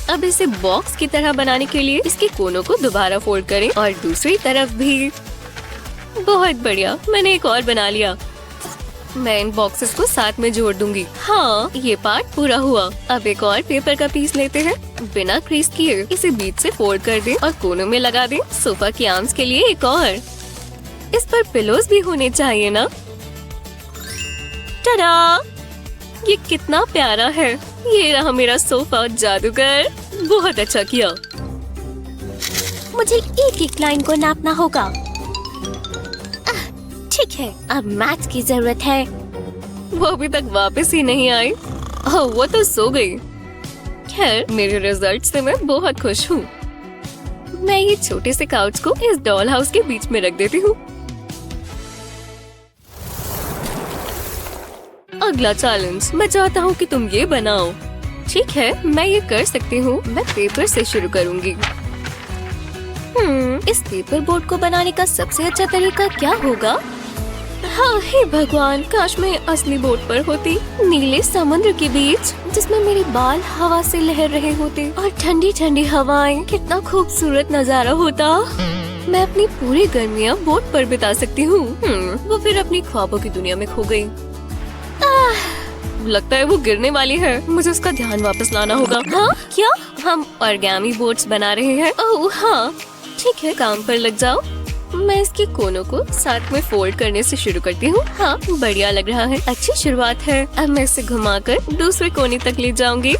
अब इसे बॉक्स की तरह बनाने के लिए इसके कोनों को दोबारा फोल्ड करें और दूसरी तरफ भी। बहुत बढ़िया, मैंने एक और बना लिया। मैं इन बॉक्सेस को साथ में जोड़ दूंगी। हाँ, ये पार्ट पूरा हुआ। अब एक और पेपर का पीस लेते हैं। बिना क्रीज किए इसे बीच से फोल्ड कर दें और कोनों में लगा दें। सोफा की आर्म्स के लिए एक और। इस पर पिलोज भी होने चाहिए ना। टडा! ये कितना प्यारा है। ये रहा मेरा सोफा। जादूगर, बहुत अच्छा किया। मुझे एक एक लाइन को नापना होगा। ठीक है, अब मैच की जरूरत है। वो अभी तक वापस ही नहीं आई। ओह, वो तो सो गई। खैर, मेरे रिजल्ट से मैं बहुत खुश हूँ। मैं ये छोटे से काउच को इस डॉल हाउस के बीच में रख देती हूँ। अगला चैलेंज, मैं चाहता हूँ कि तुम ये बनाओ। ठीक है, मैं ये कर सकती हूँ। मैं पेपर से शुरू करूँगी। इस पेपर बोर्ड को बनाने का सबसे अच्छा तरीका क्या होगा? हाँ, हे भगवान, काश मैं असली बोट पर होती, नीले समुद्र के बीच, जिसमें मेरे बाल हवा से लहर रहे होते और ठंडी ठंडी हवाएं। कितना खूबसूरत नजारा होता। मैं अपनी पूरी गर्मियाँ बोट पर बिता सकती हूँ। वो फिर अपनी ख्वाबों की दुनिया में खो गई। लगता है वो गिरने वाली है। मुझे उसका ध्यान वापस लाना होगा। हाँ, क्या? हम ऑरिगामी बोट्स बना रहे हैं। ओह हाँ, ठीक है, काम पर लग जाओ। मैं इसके कोनों को साथ में फोल्ड करने से शुरू करती हूँ। हाँ, बढ़िया लग रहा है। अच्छी शुरुआत है। अब मैं इसे घुमाकर दूसरे कोने तक ले जाऊंगी।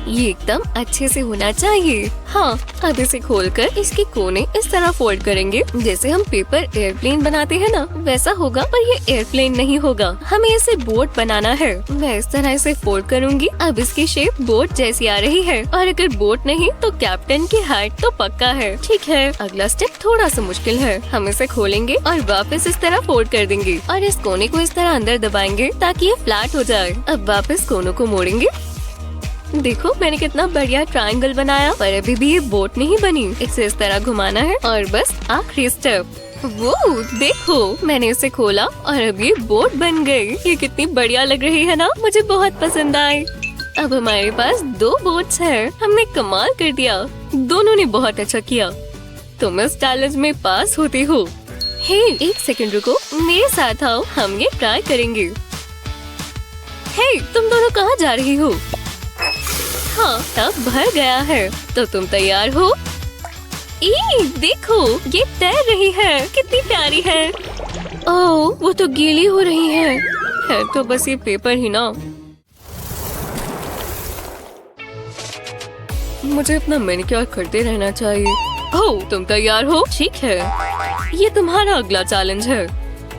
ये एकदम अच्छे से होना चाहिए। हाँ, अब इसे खोलकर इसके कोने इस तरह फोल्ड करेंगे जैसे हम पेपर एयरप्लेन बनाते हैं ना, वैसा होगा। पर ये एयरप्लेन नहीं होगा, हमें इसे बोट बनाना है। मैं इस तरह इसे फोल्ड करूंगी। अब इसकी शेप बोट जैसी आ रही है, और अगर बोट नहीं तो कैप्टन की हाइट तो पक्का है। ठीक है, अगला स्टेप थोड़ा सा मुश्किल है। हम इसे खोलेंगे और वापस इस तरह फोल्ड कर देंगे और इस कोने को इस तरह अंदर दबाएंगे ताकि ये फ्लैट हो जाए। अब वापस कोनों को मोड़ेंगे। देखो, मैंने कितना बढ़िया ट्रायंगल बनाया, पर अभी भी ये बोट नहीं बनी। इसे इस तरह घुमाना है और बस आखिरी स्टेप। वो देखो, मैंने इसे खोला और अब ये बोट बन गई। ये कितनी बढ़िया लग रही है ना, मुझे बहुत पसंद आई। अब हमारे पास 2 बोट्स हैं। हमने कमाल कर दिया। दोनों ने बहुत अच्छा किया। तुम इस चैलेंज में पास होती हो। हे, एक सेकंड रुको, मेरे साथ आओ, हम ये ट्राई करेंगे। हे, तुम दोनों कहाँ जा रही हो? हाँ, टब भर गया है, तो तुम तैयार हो? देखो, ये तैर रही है, कितनी प्यारी है। ओह, वो तो गीली हो रही है तो बस ये पेपर ही ना। मुझे अपना मैनिक्योर करते रहना चाहिए। ओह, तुम तैयार हो? ठीक है, ये तुम्हारा अगला चैलेंज है।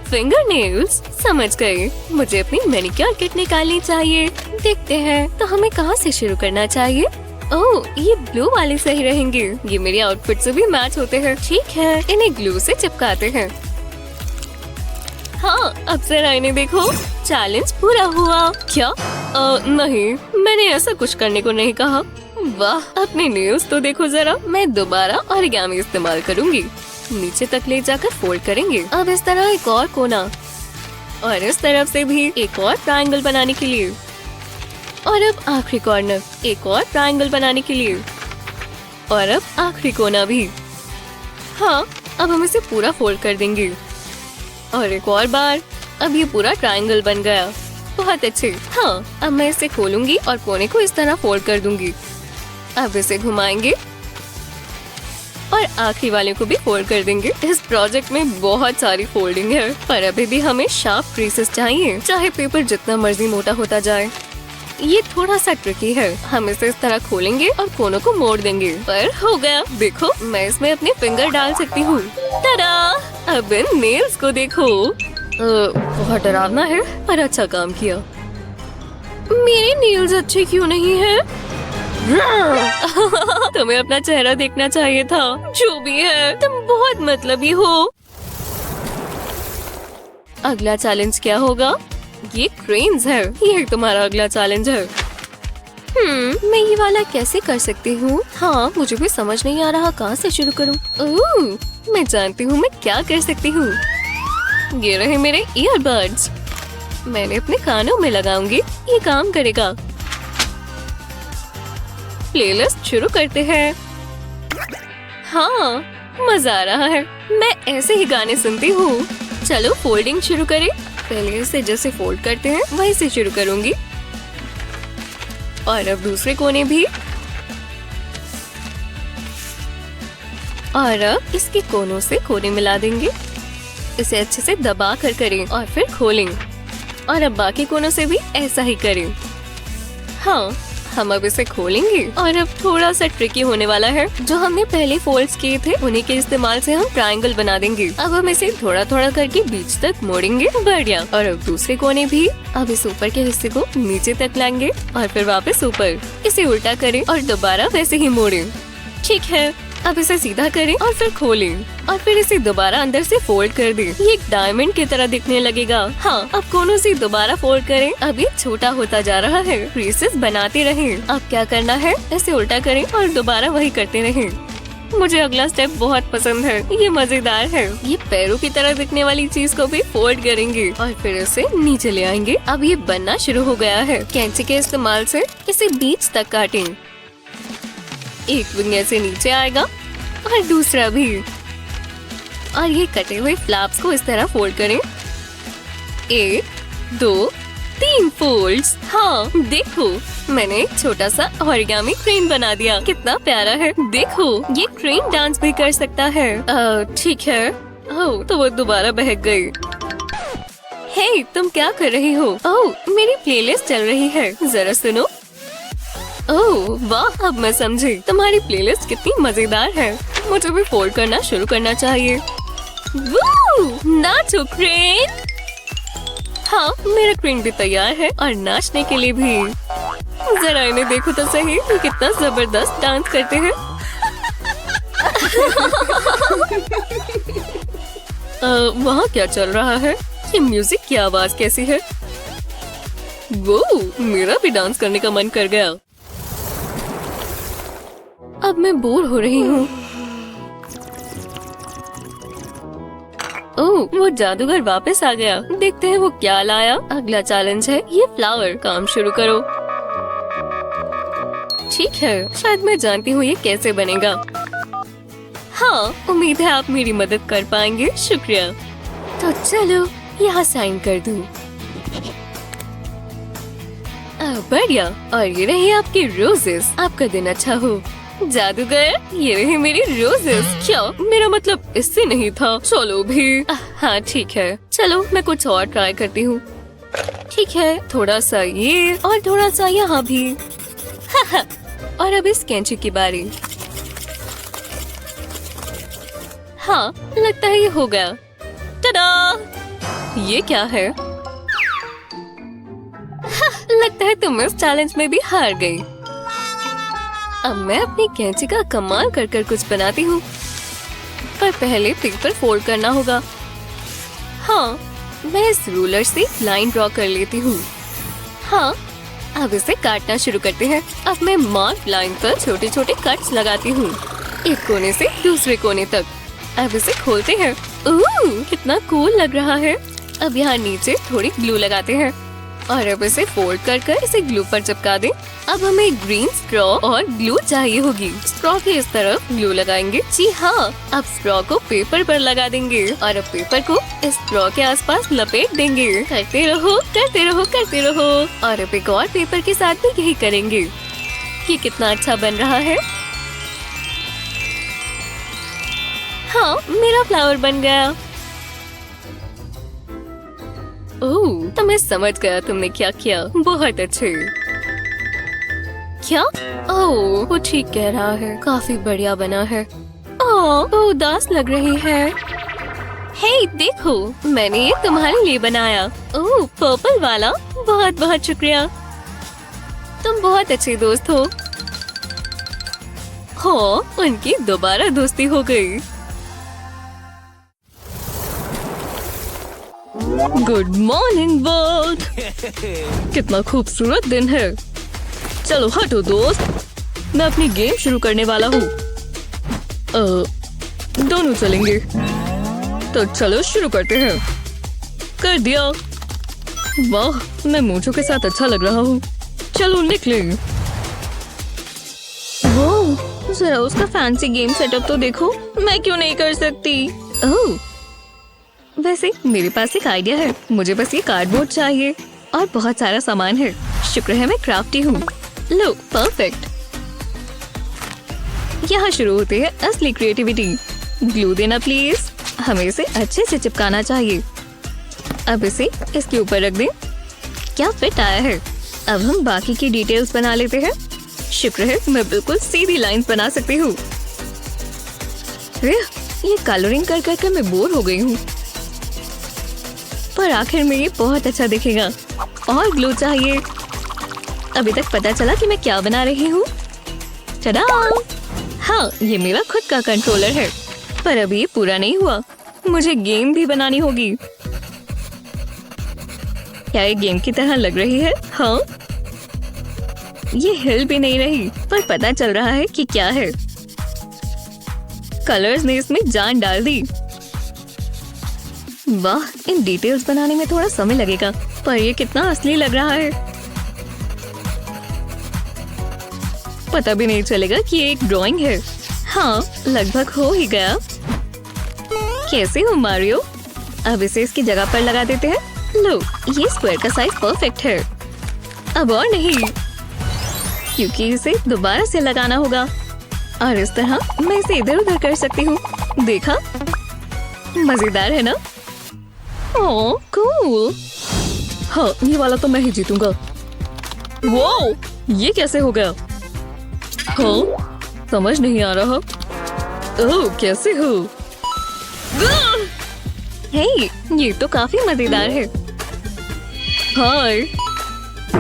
फिंगर नेल्स, समझ गए। मुझे अपनी मैनिक्योर किट निकालनी चाहिए। देखते हैं, तो हमें कहाँ से शुरू करना चाहिए? ओह, ये ब्लू वाले सही रहेंगे। ये मेरी आउटफिट से भी मैच होते हैं। ठीक है, इन्हें ग्लू से चिपकाते हैं। हाँ, अब जरा इन्हें देखो, चैलेंज पूरा हुआ। क्या? नहीं, मैंने ऐसा कुछ करने को नहीं कहा। वाह, अपने नेल्स तो देखो जरा। मैं दोबारा ऑरिगेमी इस्तेमाल करूंगी। नीचे तक ले जाकर फोल्ड करेंगे। अब इस तरह एक और कोना, और इस तरफ से भी एक और ट्रायंगल बनाने के लिए, और अब आखिरी कॉर्नर, एक और ट्रायंगल बनाने के लिए, और अब आखिरी कोना भी। हाँ, अब हम इसे पूरा फोल्ड कर देंगे, और एक और बार। अब ये पूरा ट्रायंगल बन गया। बहुत अच्छे। हाँ, अब मैं इसे खोलूंगी और कोने को इस तरह फोल्ड कर दूंगी। अब इसे घुमाएंगे और आखिरी वाले को भी फोल्ड कर देंगे। इस प्रोजेक्ट में बहुत सारी फोल्डिंग है, पर अभी भी हमें शार्प क्रीसेस चाहिए, चाहे पेपर जितना मर्जी मोटा होता जाए। ये थोड़ा सा ट्रिकी है। हम इसे इस तरह खोलेंगे और कोनों को मोड़ देंगे। पर हो गया। देखो, मैं इसमें अपने फिंगर डाल सकती हूँ। तड़ा! अब इन नेल्स को देखो। बहुत डरावना है, पर अच्छा काम किया। मेरे नेल्स अच्छे क्यों नहीं हैं? तुम्हें अपना चेहरा देखना चाहिए था। जो भी है, तुम बहुत मतलबी हो। अगला चैलेंज क्या होगा? ये क्रेन्स है। ये तुम्हारा अगला चैलेंज है। मैं ये वाला कैसे कर सकती हूँ? हाँ, मुझे भी समझ नहीं आ रहा कहाँ से शुरू करूँ। ओह, मैं जानती हूँ मैं क्या कर सकती हूँ। ये रहे मेरे ईयरबड्स। मैंने अपने कानों में लगाऊंगी। ये काम करेगा। प्लेलिस्ट शुरू करते हैं। हाँ, मजा आ रहा है। मैं ऐसे ही गाने सुनती हूँ। चलो फोल्डिंग शुरू करें। पहले इसे जैसे फोल्ड करते हैं वहीं से शुरू करूंगी, और अब दूसरे कोने भी, और अब इसके कोनों से कोने मिला देंगे। इसे अच्छे से दबा कर करें और फिर खोलें, और अब बाकी कोनों से भी ऐसा ही करें। हाँ, हम अब इसे खोलेंगे, और अब थोड़ा सा ट्रिकी होने वाला है। जो हमने पहले फोल्ड्स किए थे उन्हीं के इस्तेमाल से हम ट्रायंगल बना देंगे। अब हम इसे थोड़ा थोड़ा करके बीच तक मोड़ेंगे। बढ़िया। और अब दूसरे कोने भी। अब इस ऊपर के हिस्से को नीचे तक लाएंगे और फिर वापस ऊपर। इसे उल्टा करें और दोबारा वैसे ही मोड़ें। ठीक है, अब इसे सीधा करें और फिर खोलें, और फिर इसे दोबारा अंदर से फोल्ड कर दें। ये एक डायमंड की तरह दिखने लगेगा। हाँ, अब कोनों से दोबारा फोल्ड करें। अब ये छोटा होता जा रहा है। क्रीसेस बनाते रहें। अब क्या करना है? इसे उल्टा करें और दोबारा वही करते रहें। मुझे अगला स्टेप बहुत पसंद है। ये मजेदार है। ये पैरों की तरह दिखने वाली चीज को भी फोल्ड करेंगे और फिर इसे नीचे ले आएंगे। अब ये बनना शुरू हो गया है। कैंची के इस्तेमाल से इसे बीच तक काटें। एक विंग ऐसे नीचे आएगा और दूसरा भी, और ये कटे हुए फ्लैप्स को इस तरह फोल्ड करें। 1, 2, 3 फोल्ड्स। हाँ, देखो, मैंने एक छोटा सा ओरिगामी क्रेन बना दिया। कितना प्यारा है। देखो, ये क्रेन डांस भी कर सकता है। ठीक है। ओह, तो वो दोबारा बहक गई। हे, तुम क्या कर रही हो? ओह, मेरी प्लेलिस्ट चल रही है, जरा सुनो। ओह वाह, अब मैं समझी। तुम्हारी प्लेलिस्ट कितनी मजेदार है। मुझे भी फोल्ड करना शुरू करना चाहिए। नाचो क्रेन। हाँ, मेरा क्रेन भी तैयार है और नाचने के लिए भी। जरा इन्हें देखो तो सही, ये कितना जबरदस्त डांस करते हैं। वहाँ क्या चल रहा है? ये म्यूजिक की आवाज कैसी है? वो, मेरा भी डांस करने का मन कर गया। अब मैं बोर हो रही हूँ। ओह, वो जादूगर वापस आ गया। देखते हैं वो क्या लाया। अगला चैलेंज है ये फ्लावर। काम शुरू करो। ठीक है, शायद मैं जानती हूँ ये कैसे बनेगा। हाँ, उम्मीद है आप मेरी मदद कर पाएंगे। शुक्रिया। तो चलो यहाँ साइन कर दूँ। बढ़िया। और ये रही आपकी रोजेस। आपका दिन अच्छा हो। जादूगर, ये रही मेरी रोजेस। क्या? मेरा मतलब इससे नहीं था। चलो भी। हाँ ठीक है, चलो मैं कुछ और ट्राई करती हूँ। ठीक है, थोड़ा सा ये और थोड़ा सा यहाँ भी। और अब इस कैंची की बारी। हाँ, लगता है ये हो गया। टडा! ये क्या है? लगता है तुम इस चैलेंज में भी हार गई। अब मैं अपनी कैंची का कमाल कर कर कुछ बनाती हूँ, पर पहले पेपर फोल्ड करना होगा। हाँ, मैं इस रूलर से लाइन ड्रॉ कर लेती हूँ। हाँ, अब इसे काटना शुरू करते हैं। अब मैं मार्क लाइन पर छोटे छोटे कट्स लगाती हूँ, एक कोने से दूसरे कोने तक। अब इसे खोलते हैं। कितना कूल लग रहा है। अब यहाँ नीचे थोड़ी ग्लू लगाते हैं और अब इसे फोल्ड कर कर इसे ग्लू पर चिपका दें। अब हमें ग्रीन स्ट्रॉ और ग्लू चाहिए होगी। स्ट्रॉ के इस तरफ ग्लू लगाएंगे। जी हाँ, अब स्ट्रॉ को पेपर पर लगा देंगे और अब पेपर को इस स्ट्रॉ के आसपास लपेट देंगे। करते रहो, करते रहो, करते रहो। और अब एक और पेपर के साथ भी यही करेंगे। ये कितना अच्छा बन रहा है। हाँ, मेरा फ्लावर बन गया। ओह, तो मैं समझ गया तुमने क्या किया। बहुत अच्छे। क्या? ओह, वो ठीक कह रहा है। काफी बढ़िया बना है। ओह, वो उदास लग रही है। हे, देखो, मैंने ये तुम्हारे लिए बनाया। ओह, पर्पल वाला। बहुत बहुत शुक्रिया। तुम बहुत अच्छे दोस्त हो। हाँ, उनकी दोबारा दोस्ती हो गई। Good morning world. कितना खूबसूरत दिन है। चलो हटो दोस्त, मैं अपनी गेम शुरू करने वाला हूँ। दोनों चलेंगे। तो चलो शुरू करते हैं। कर दिया। वाह, मैं मूंछों के साथ अच्छा लग रहा हूँ। चलो निकले। वो जरा उसका फैंसी गेम सेटअप तो देखो। मैं क्यों नहीं कर सकती? ओह, वैसे मेरे पास एक आइडिया है। मुझे बस ये कार्डबोर्ड चाहिए और बहुत सारा सामान है। शुक्र है मैं क्राफ्टी हूँ। लो, परफेक्ट। यहाँ शुरू होती है असली क्रिएटिविटी। ग्लू देना प्लीज। हमें इसे अच्छे से चिपकाना चाहिए। अब इसे इसके ऊपर रख दें। क्या फिट आया है। अब हम बाकी की डिटेल्स बना लेते हैं। शुक्र है मैं बिल्कुल सीधी लाइंस बना सकती हूँ। ये कलरिंग कर कर मैं बोर हो गई हूँ, पर आखिर में ये बहुत अच्छा दिखेगा। और ग्लू चाहिए। अभी तक पता चला कि मैं क्या बना रही हूँ। टडा! हाँ, ये मेरा खुद का कंट्रोलर है। पर अभी ये पूरा नहीं हुआ। मुझे गेम भी बनानी होगी। क्या ये गेम की तरह लग रही है? हाँ, ये हिल भी नहीं रही, पर पता चल रहा है कि क्या है। कलर्स ने इसमें जान डाल दी। वाह, इन डिटेल्स बनाने में थोड़ा समय लगेगा, पर ये कितना असली लग रहा है। पता भी नहीं चलेगा कि ये एक ड्राइंग है। हाँ, लगभग हो ही गया। कैसे हो मारियो? अब इसे इसकी जगह पर लगा देते हैं। लो, ये स्क्वायर का साइज परफेक्ट है। अब और नहीं, क्योंकि इसे दोबारा से लगाना होगा। और इस तरह मैं इसे इधर उधर कर सकती हूँ। देखा? मजेदार है ना? ओह, कूल। हाँ, ये वाला तो मैं ही जीतूंगा। वो, ये कैसे हो गया? हाँ, समझ नहीं आ रहा। ओह, कैसे हो? हे, ये तो काफी मजेदार है। हाय,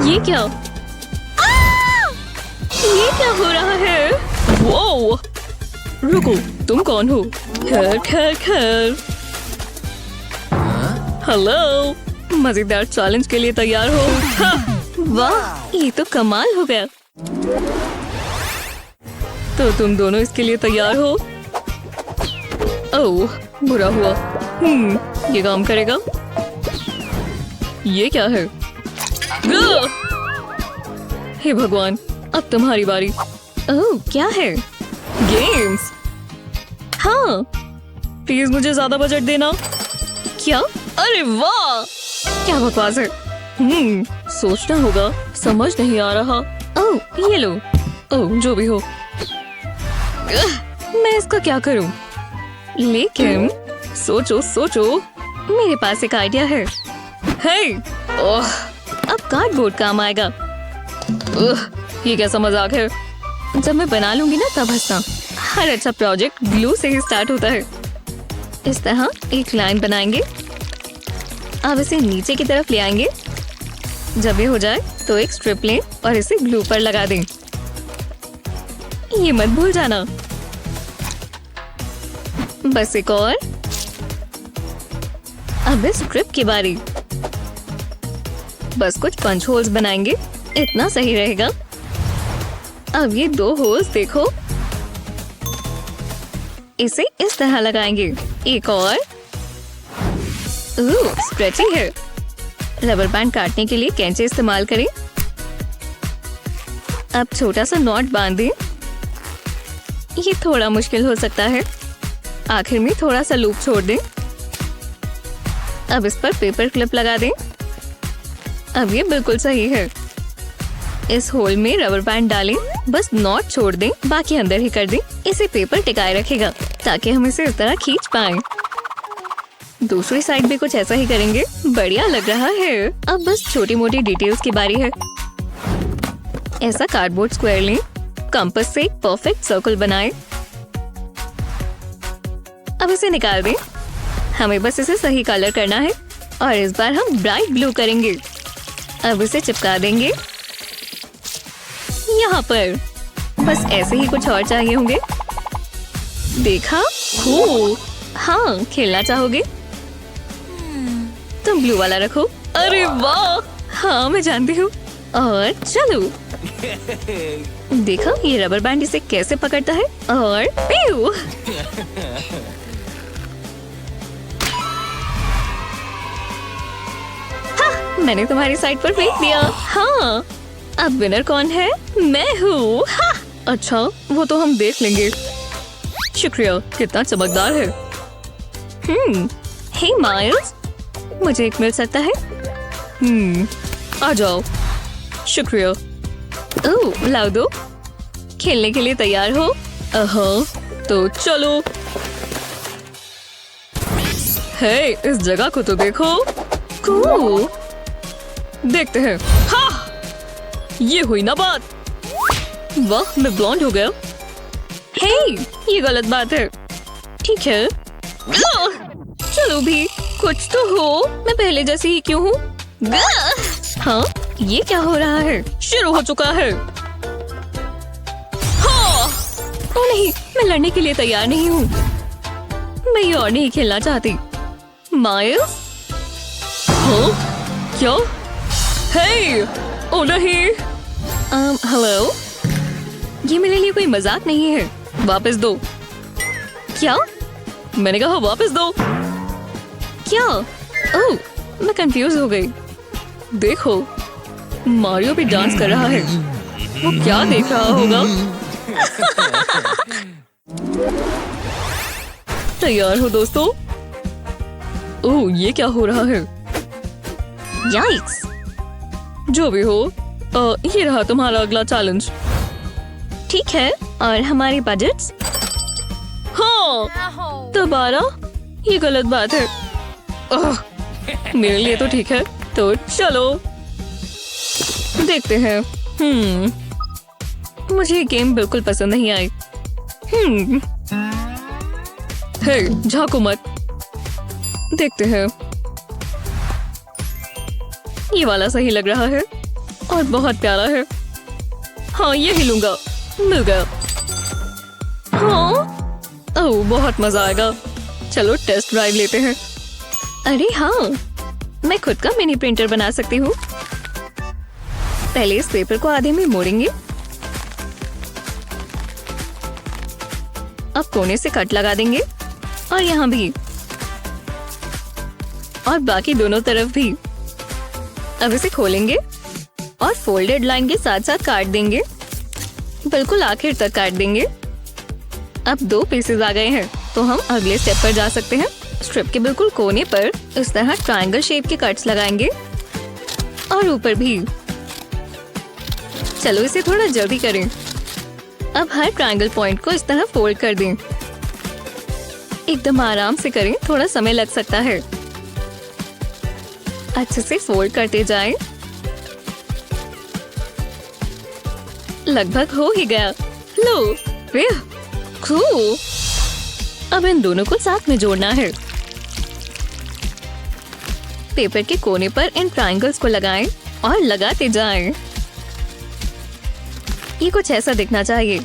ये क्या? ये क्या हो रहा है? वो, रुको, तुम कौन हो? खैर खैर खैर। हेलो, मजेदार चैलेंज के लिए तैयार हो? हाँ, वाह, ये तो कमाल हो गया। तो तुम दोनों इसके लिए तैयार हो? ओह, बुरा हुआ। ये काम करेगा? ये क्या है? हे भगवान, अब तुम्हारी बारी। ओह, क्या है? गेम्स। हाँ, प्लीज मुझे ज्यादा बजट देना। क्या? अरे वाह, क्या बकवास है। सोचना होगा, समझ नहीं आ रहा। ओह, ये लो। ओह, जो भी हो। मैं इसका क्या करूं? लेकिन सोचो सोचो, मेरे पास एक आइडिया है। हे, ओह, अब कार्डबोर्ड काम आएगा। ये कैसा मजाक है? जब मैं बना लूंगी ना तब हंसना। हर अच्छा प्रोजेक्ट ग्लू से ही स्टार्ट होता है। इस तरह एक लाइन बनाएंगे। अब इसे नीचे की तरफ ले आएंगे। जब ये हो जाए तो एक स्ट्रिप लें और इसे ग्लू पर लगा दें। ये मत भूल जाना। बस एक और। अब इस स्ट्रिप की बारी। बस कुछ पंच होल्स बनाएंगे, इतना सही रहेगा। अब ये 2 होल्स देखो, इसे इस तरह लगाएंगे। एक और। स्ट्रेची है। रबर बैंड काटने के लिए कैंची इस्तेमाल करें। अब छोटा सा नॉट बांध दें। ये थोड़ा मुश्किल हो सकता है। आखिर में थोड़ा सा लूप छोड़ दें। अब इस पर पेपर क्लिप लगा दें। अब ये बिल्कुल सही है। इस होल में रबर बैंड डालें, बस नॉट छोड़ दें, बाकी अंदर ही कर दें। इसे पेपर टिकाए रखेगा ताकि हम इसे इस तरह खींच पाएं। दूसरी साइड भी कुछ ऐसा ही करेंगे। बढ़िया लग रहा है। अब बस छोटी मोटी डिटेल्स की बारी है। ऐसा कार्डबोर्ड स्क्वायर लें, कंपास से एक परफेक्ट सर्कल बनाएं। अब इसे निकाल दें। हमें बस इसे सही कलर करना है और इस बार हम ब्राइट ब्लू करेंगे। अब इसे चिपका देंगे यहाँ पर। बस ऐसे ही कुछ और चाहिए होंगे। देखा? हो, हाँ, खेलना चाहोगे? तुम ब्लू वाला रखो। अरे वाह, हाँ मैं जानती हूँ। और चलो। देखा ये रबर बैंड इसे कैसे पकड़ता है। और प्यू। हाँ, मैंने तुम्हारी साइड पर फेंक दिया। हाँ, अब विनर कौन है? मैं हूँ। हाँ। अच्छा, वो तो हम देख लेंगे। शुक्रिया, कितना चमकदार है। हे माइल्स, मुझे एक मिल सकता है? आ जाओ। शुक्रिया। ओह, लाओ दो। खेलने के लिए तैयार हो? तो चलो। हे, इस जगह को तो देखो। कूल। देखते हैं। हाँ, ये हुई ना बात। वाह, मैं ब्लॉन्ड हो गया। हे, ये गलत बात है। ठीक है। चलो भी, कुछ तो हो। मैं पहले जैसी ही क्यों हूँ? हाँ, ये क्या हो रहा है? शुरू हो चुका है। हाँ! ओ नहीं, मैं लड़ने के लिए तैयार नहीं हूँ। मैं ये और नहीं खेलना चाहती। माइल्स? हाँ? क्या? हे! ओ नहीं! हेलो? ये मेरे लिए कोई मजाक नहीं है। वापस दो। क्या? मैंने कहा वापस दो। क्या? ओह, मैं कंफ्यूज हो गई। देखो, मारियो भी डांस कर रहा है। वो क्या देख रहा होगा? तैयार हो दोस्तों? ओह, ये क्या हो रहा है? याइक्स! जो भी हो, ये रहा तुम्हारा अगला चैलेंज। ठीक है, और हमारे बजट्स? हाँ, दोबारा? ये गलत बात है। मेरे लिए तो ठीक है, तो चलो देखते हैं। मुझे ये गेम बिल्कुल पसंद नहीं आई। हे, झांको मत। देखते हैं। ये वाला सही लग रहा है और बहुत प्यारा है। हाँ, यही लूंगा। मिल गया। हाँ, ओह, बहुत मजा आएगा। चलो टेस्ट ड्राइव लेते हैं। अरे हाँ, मैं खुद का मिनी प्रिंटर बना सकती हूँ। पहले इस पेपर को आधे में मोड़ेंगे। अब कोने से कट लगा देंगे और यहाँ भी, और बाकी दोनों तरफ भी। अब इसे खोलेंगे और फोल्डेड लाइन के साथ साथ काट देंगे। बिल्कुल आखिर तक काट देंगे। अब 2 पीसेस आ गए हैं, तो हम अगले स्टेप पर जा सकते हैं। स्ट्रिप के बिल्कुल कोने पर इस तरह ट्रायंगल शेप के कट्स लगाएंगे और ऊपर भी। चलो इसे थोड़ा जल्दी करें। अब हर ट्रायंगल पॉइंट को इस तरह फोल्ड कर दें। एकदम आराम से करें, थोड़ा समय लग सकता है। अच्छे से फोल्ड करते जाएं। लगभग हो ही गया। लो, कूल। अब इन दोनों को साथ में जोड़ना है। पेपर के कोने पर इन ट्रायंगल्स को लगाएं और लगाते जाएं। ये कुछ ऐसा दिखना चाहिए।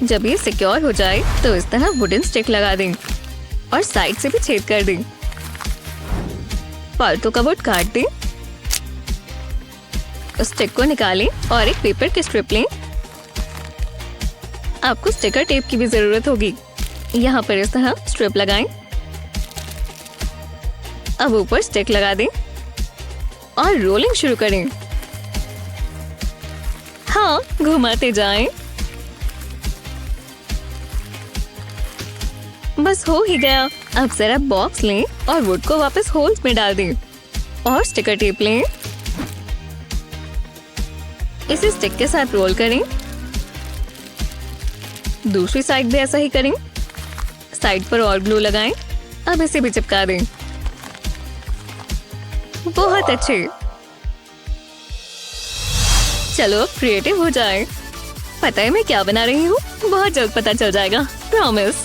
जब ये सिक्योर हो जाए तो इस तरह वुडन स्टिक लगा दें और साइड से भी छेद कर दें। फालतू का वुड काट दें। स्टिक को निकालें और एक पेपर की स्ट्रिप लें। आपको स्टिकर टेप की भी जरूरत होगी। यहाँ पर इस तरह स्ट्रिप लगाएं। अब ऊपर स्टिक लगा दें और रोलिंग शुरू करें। हाँ, घुमाते जाएं। बस हो ही गया। अब जरा बॉक्स लें और वुड को वापस होल्स में डाल दें और स्टिकर टेप लें। इसे स्टिक के साथ रोल करें। दूसरी साइड भी ऐसा ही करें। साइड पर और ग्लू लगाएं। अब इसे भी चिपका दें। बहुत अच्छे। चलो क्रिएटिव हो जाए। पता है मैं क्या बना रही हूँ? बहुत जल्द पता चल जाएगा, प्रॉमिस।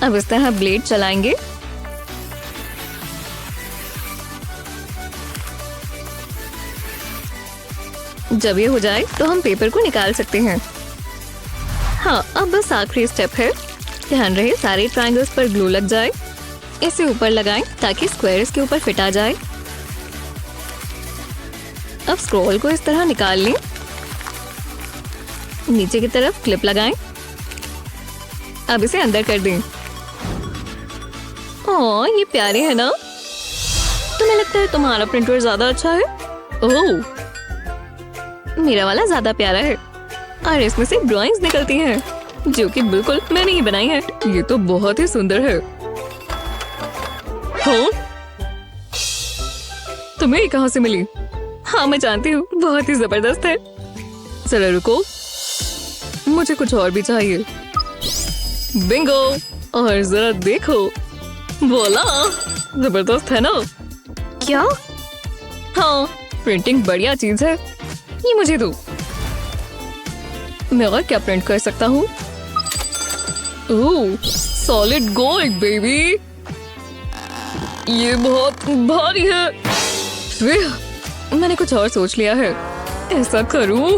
अब इस तरह ब्लेड चलाएंगे। जब ये हो जाए तो हम पेपर को निकाल सकते हैं। हाँ, अब बस आखिरी स्टेप है। ध्यान रहे सारे ट्रायंगल्स पर ग्लू लग जाए। इसे ऊपर लगाएं ताकि स्क्वायर इसके ऊपर फिट आ जाए। अब स्क्रॉल को इस तरह निकाल लें। नीचे की तरफ क्लिप लगाएं। अब इसे अंदर कर दें। ओह, ये प्यारे है ना? तुम्हें लगता है तुम्हारा प्रिंटर ज्यादा अच्छा है? ओह, मेरा वाला ज्यादा प्यारा है और इसमें से ड्राइंग्स निकलती हैं जो कि बिल्कुल मैंने ही बनाई है। ये तो बहुत ही सुंदर है। हाँ? तुम्हें ये कहाँ से मिली? हाँ, मैं जानती हूँ, बहुत ही जबरदस्त है। जरा रुको, मुझे कुछ और भी चाहिए। बिंगो! और जरा देखो, बोला जबरदस्त है ना? क्या? हाँ, प्रिंटिंग बढ़िया चीज है। ये मुझे दो। मैं और क्या प्रिंट कर सकता हूँ? ओह, सॉलिड गोल्ड बेबी। ये बहुत भारी है। मैंने कुछ और सोच लिया है। ऐसा करूं?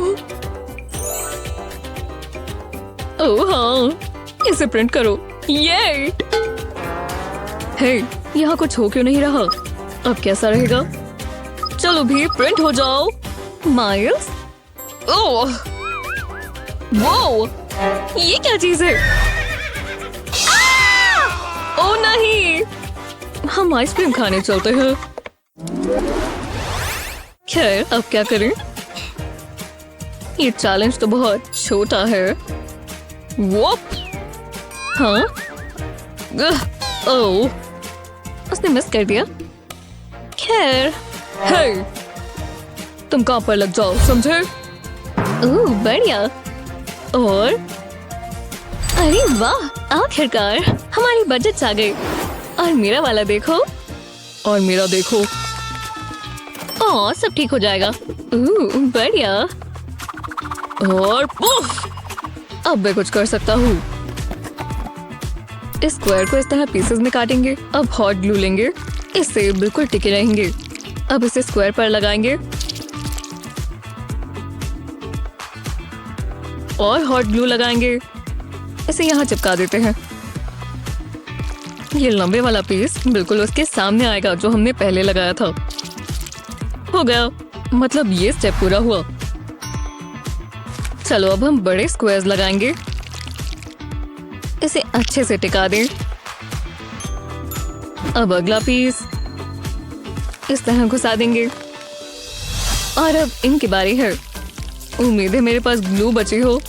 ओह हाँ, इसे प्रिंट करो। ये हे, यहाँ कुछ हो क्यों नहीं रहा? अब कैसा रहेगा? चलो भी प्रिंट हो जाओ। माइल्स? ओह, वो ये क्या चीज है? ओह नहीं, हम आइसक्रीम खाने चलते हैं। खैर, अब क्या करें? ये चैलेंज तो बहुत छोटा है। वो हाँ, ओह, उसने मिस कर दिया। खैर, हे, तुम कहाँ पर लग जाओ, समझे? ओह, बढ़िया। और अरे वाह, आखिरकार हमारी बजट आ गई। और मेरा वाला देखो, और मेरा देखो। ओह, सब ठीक हो जाएगा। बढ़िया। और अब मैं कुछ कर सकता हूँ। इस स्क्वायर को इस तरह पीसेस में काटेंगे। अब हॉट ग्लू लेंगे, इससे बिल्कुल टिके रहेंगे। अब इसे स्क्वायर पर लगाएंगे और हॉट ग्लू लगाएंगे। इसे यहाँ चिपका देते हैं। ये लंबे वाला पीस बिल्कुल उसके सामने आएगा जो हमने पहले लगाया था। हो गया, मतलब ये स्टेप पूरा हुआ। चलो अब हम बड़े स्क्वायर्स लगाएंगे। इसे अच्छे से टिका दें। अब अगला पीस इस तरह घुसा देंगे। और अब इनकी बारी है। उम्मीद है मेरे पास ग्लू बची हो।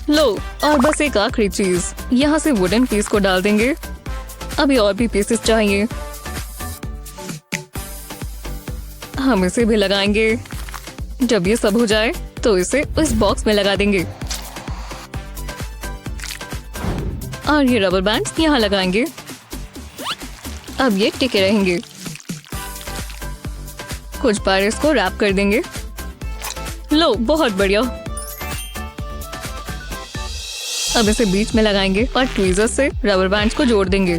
लो, और बस एक आखिरी चीज, यहाँ से वुडन पीस को डाल देंगे। अभी और भी पीसेस चाहिए। हम इसे भी लगाएंगे। जब ये सब हो जाए तो इसे इस बॉक्स में लगा देंगे और ये रबर बैंड्स यहाँ लगाएंगे। अब ये टिके रहेंगे। कुछ बार इसको रैप कर देंगे। लो, बहुत बढ़िया। अब इसे बीच में लगाएंगे और ट्वीजर से रबर बैंड्स को जोड़ देंगे।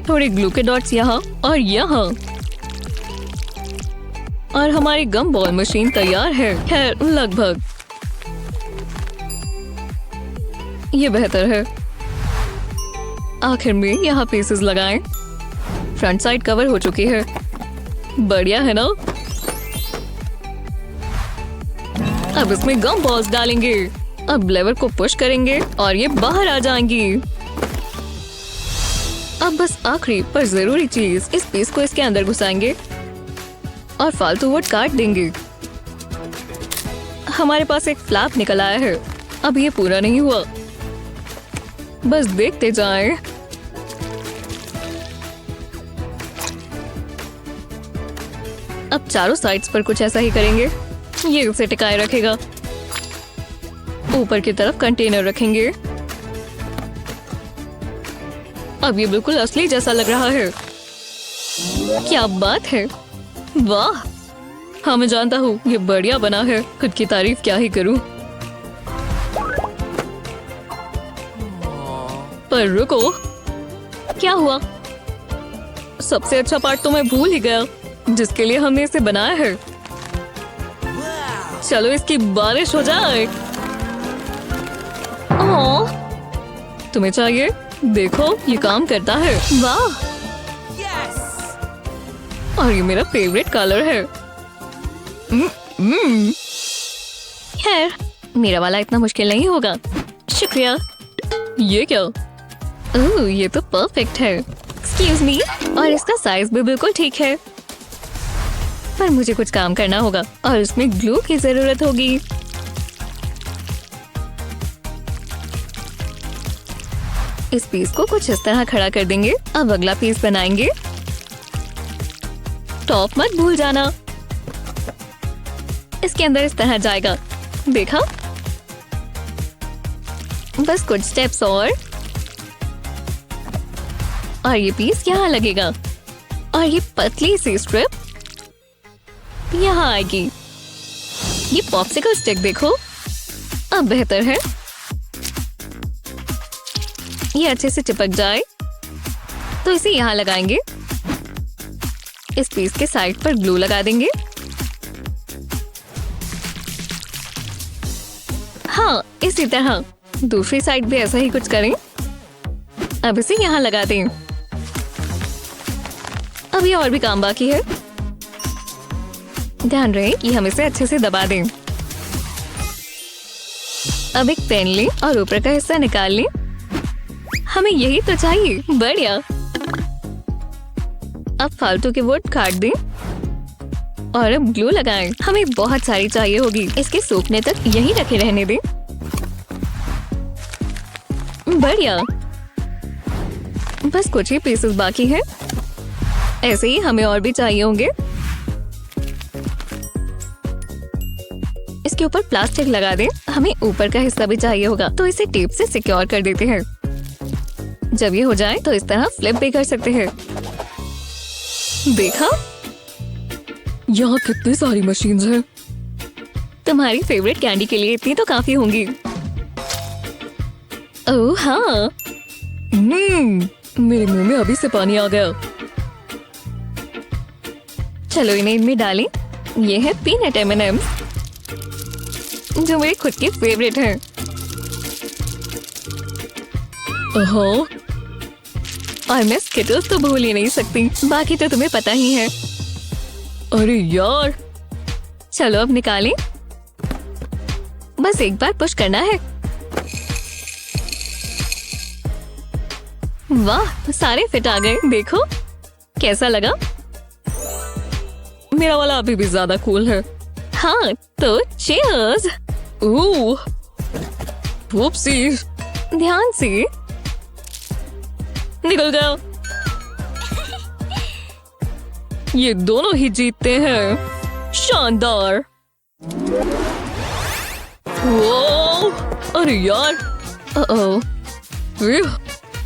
थोड़े ग्लू के डॉट्स यहाँ और यहाँ। और हमारी गम बॉल मशीन तैयार है। खैर, लगभग। ये बेहतर है। आखिर में यहाँ पीसेस लगाएं। फ्रंट साइड कवर हो चुकी है। बढ़िया है ना? अब इसमें गम बॉल्स डालेंगे। अब लेवर को पुश करेंगे और ये बाहर आ जाएंगी। अब बस आखिरी पर जरूरी चीज, इस पीस को इसके अंदर घुसाएंगे और फालतू वुड काट देंगे। हमारे पास एक फ्लैप निकल आया है। अब ये पूरा नहीं हुआ, बस देखते जाएं। अब चारों साइड्स पर कुछ ऐसा ही करेंगे। ये उसे टिकाए रखेगा। ऊपर की तरफ कंटेनर रखेंगे। अब ये बिल्कुल असली जैसा लग रहा है। क्या बात है, वाह। हाँ, मैं जानता हूँ ये बढ़िया बना है। खुद की तारीफ क्या ही करूँ। पर रुको, क्या हुआ? सबसे अच्छा पार्ट तो मैं भूल ही गया, जिसके लिए हमने इसे बनाया है। चलो इसकी बारिश हो जाए। ओह, तुम्हें चाहिए? देखो, ये काम करता है। वाह, और ये मेरा फेवरेट कलर है। खैर, मेरा वाला इतना मुश्किल नहीं होगा। शुक्रिया। ये क्या? ओह, ये तो परफेक्ट है। Excuse me. और इसका साइज भी बिल्कुल ठीक है। पर मुझे कुछ काम करना होगा और इसमें ग्लू की जरूरत होगी। इस पीस को कुछ इस तरह खड़ा कर देंगे। अब अगला पीस बनाएंगे। टॉप मत भूल जाना। इसके अंदर इस तरह जाएगा। देखा? बस कुछ स्टेप्स और ये पीस यहाँ लगेगा और ये पतली सी स्ट्रिप यहाँ आएगी। ये पॉप्सिकल स्टिक देखो, अब बेहतर है। ये अच्छे से चिपक जाए तो इसे यहाँ लगाएंगे। इस पीस के साइड पर ग्लू लगा देंगे। हाँ, इसी तरह दूसरी साइड भी ऐसा ही कुछ करें। अब इसे यहाँ लगा दें। अभी और भी काम बाकी है। ध्यान रहे कि हम इसे अच्छे से दबा दें। अब एक पेन लें और ऊपर का हिस्सा निकाल लें। हमें यही तो चाहिए। बढ़िया। अब फालतू के वुड काट दें और अब ग्लू लगाएं। हमें बहुत सारी चाहिए होगी। इसके सूखने तक यहीं रखे रहने दें। बढ़िया। बस कुछ ही पीसेस बाकी हैं। ऐसे ही हमें और भी चाहिए होंगे। इसके ऊपर प्लास्टिक लगा दें। हमें ऊपर का हिस्सा भी चाहिए होगा, तो इसे टेप से सिक्योर कर देते हैं। जब ये हो जाए तो इस तरह फ्लिप भी कर सकते हैं। देखा? यहाँ कितनी सारी मशीन्स हैं। तुम्हारी फेवरेट कैंडी के लिए इतनी तो काफी होंगी। ओह हाँ, मेरे मुंह में अभी से पानी आ गया। चलो इन्हें इनमें डालें। ये है पीनट M&M's, जो मेरे खुद के फेवरेट हैं। ओहो, और मैं स्किटल्स तो भूल ही नहीं सकती। बाकी तो तुम्हें पता ही है। अरे यार, चलो अब निकालें। बस एक बार पुश करना है। वाह, सारे फिट आ गए। देखो कैसा लगा। मेरा वाला अभी भी ज्यादा कूल है। हाँ तो चीयर्स। ओह वुप्सी, ध्यान से निकल गया। ये दोनों ही जीतते हैं। शानदार। वो अरे यार,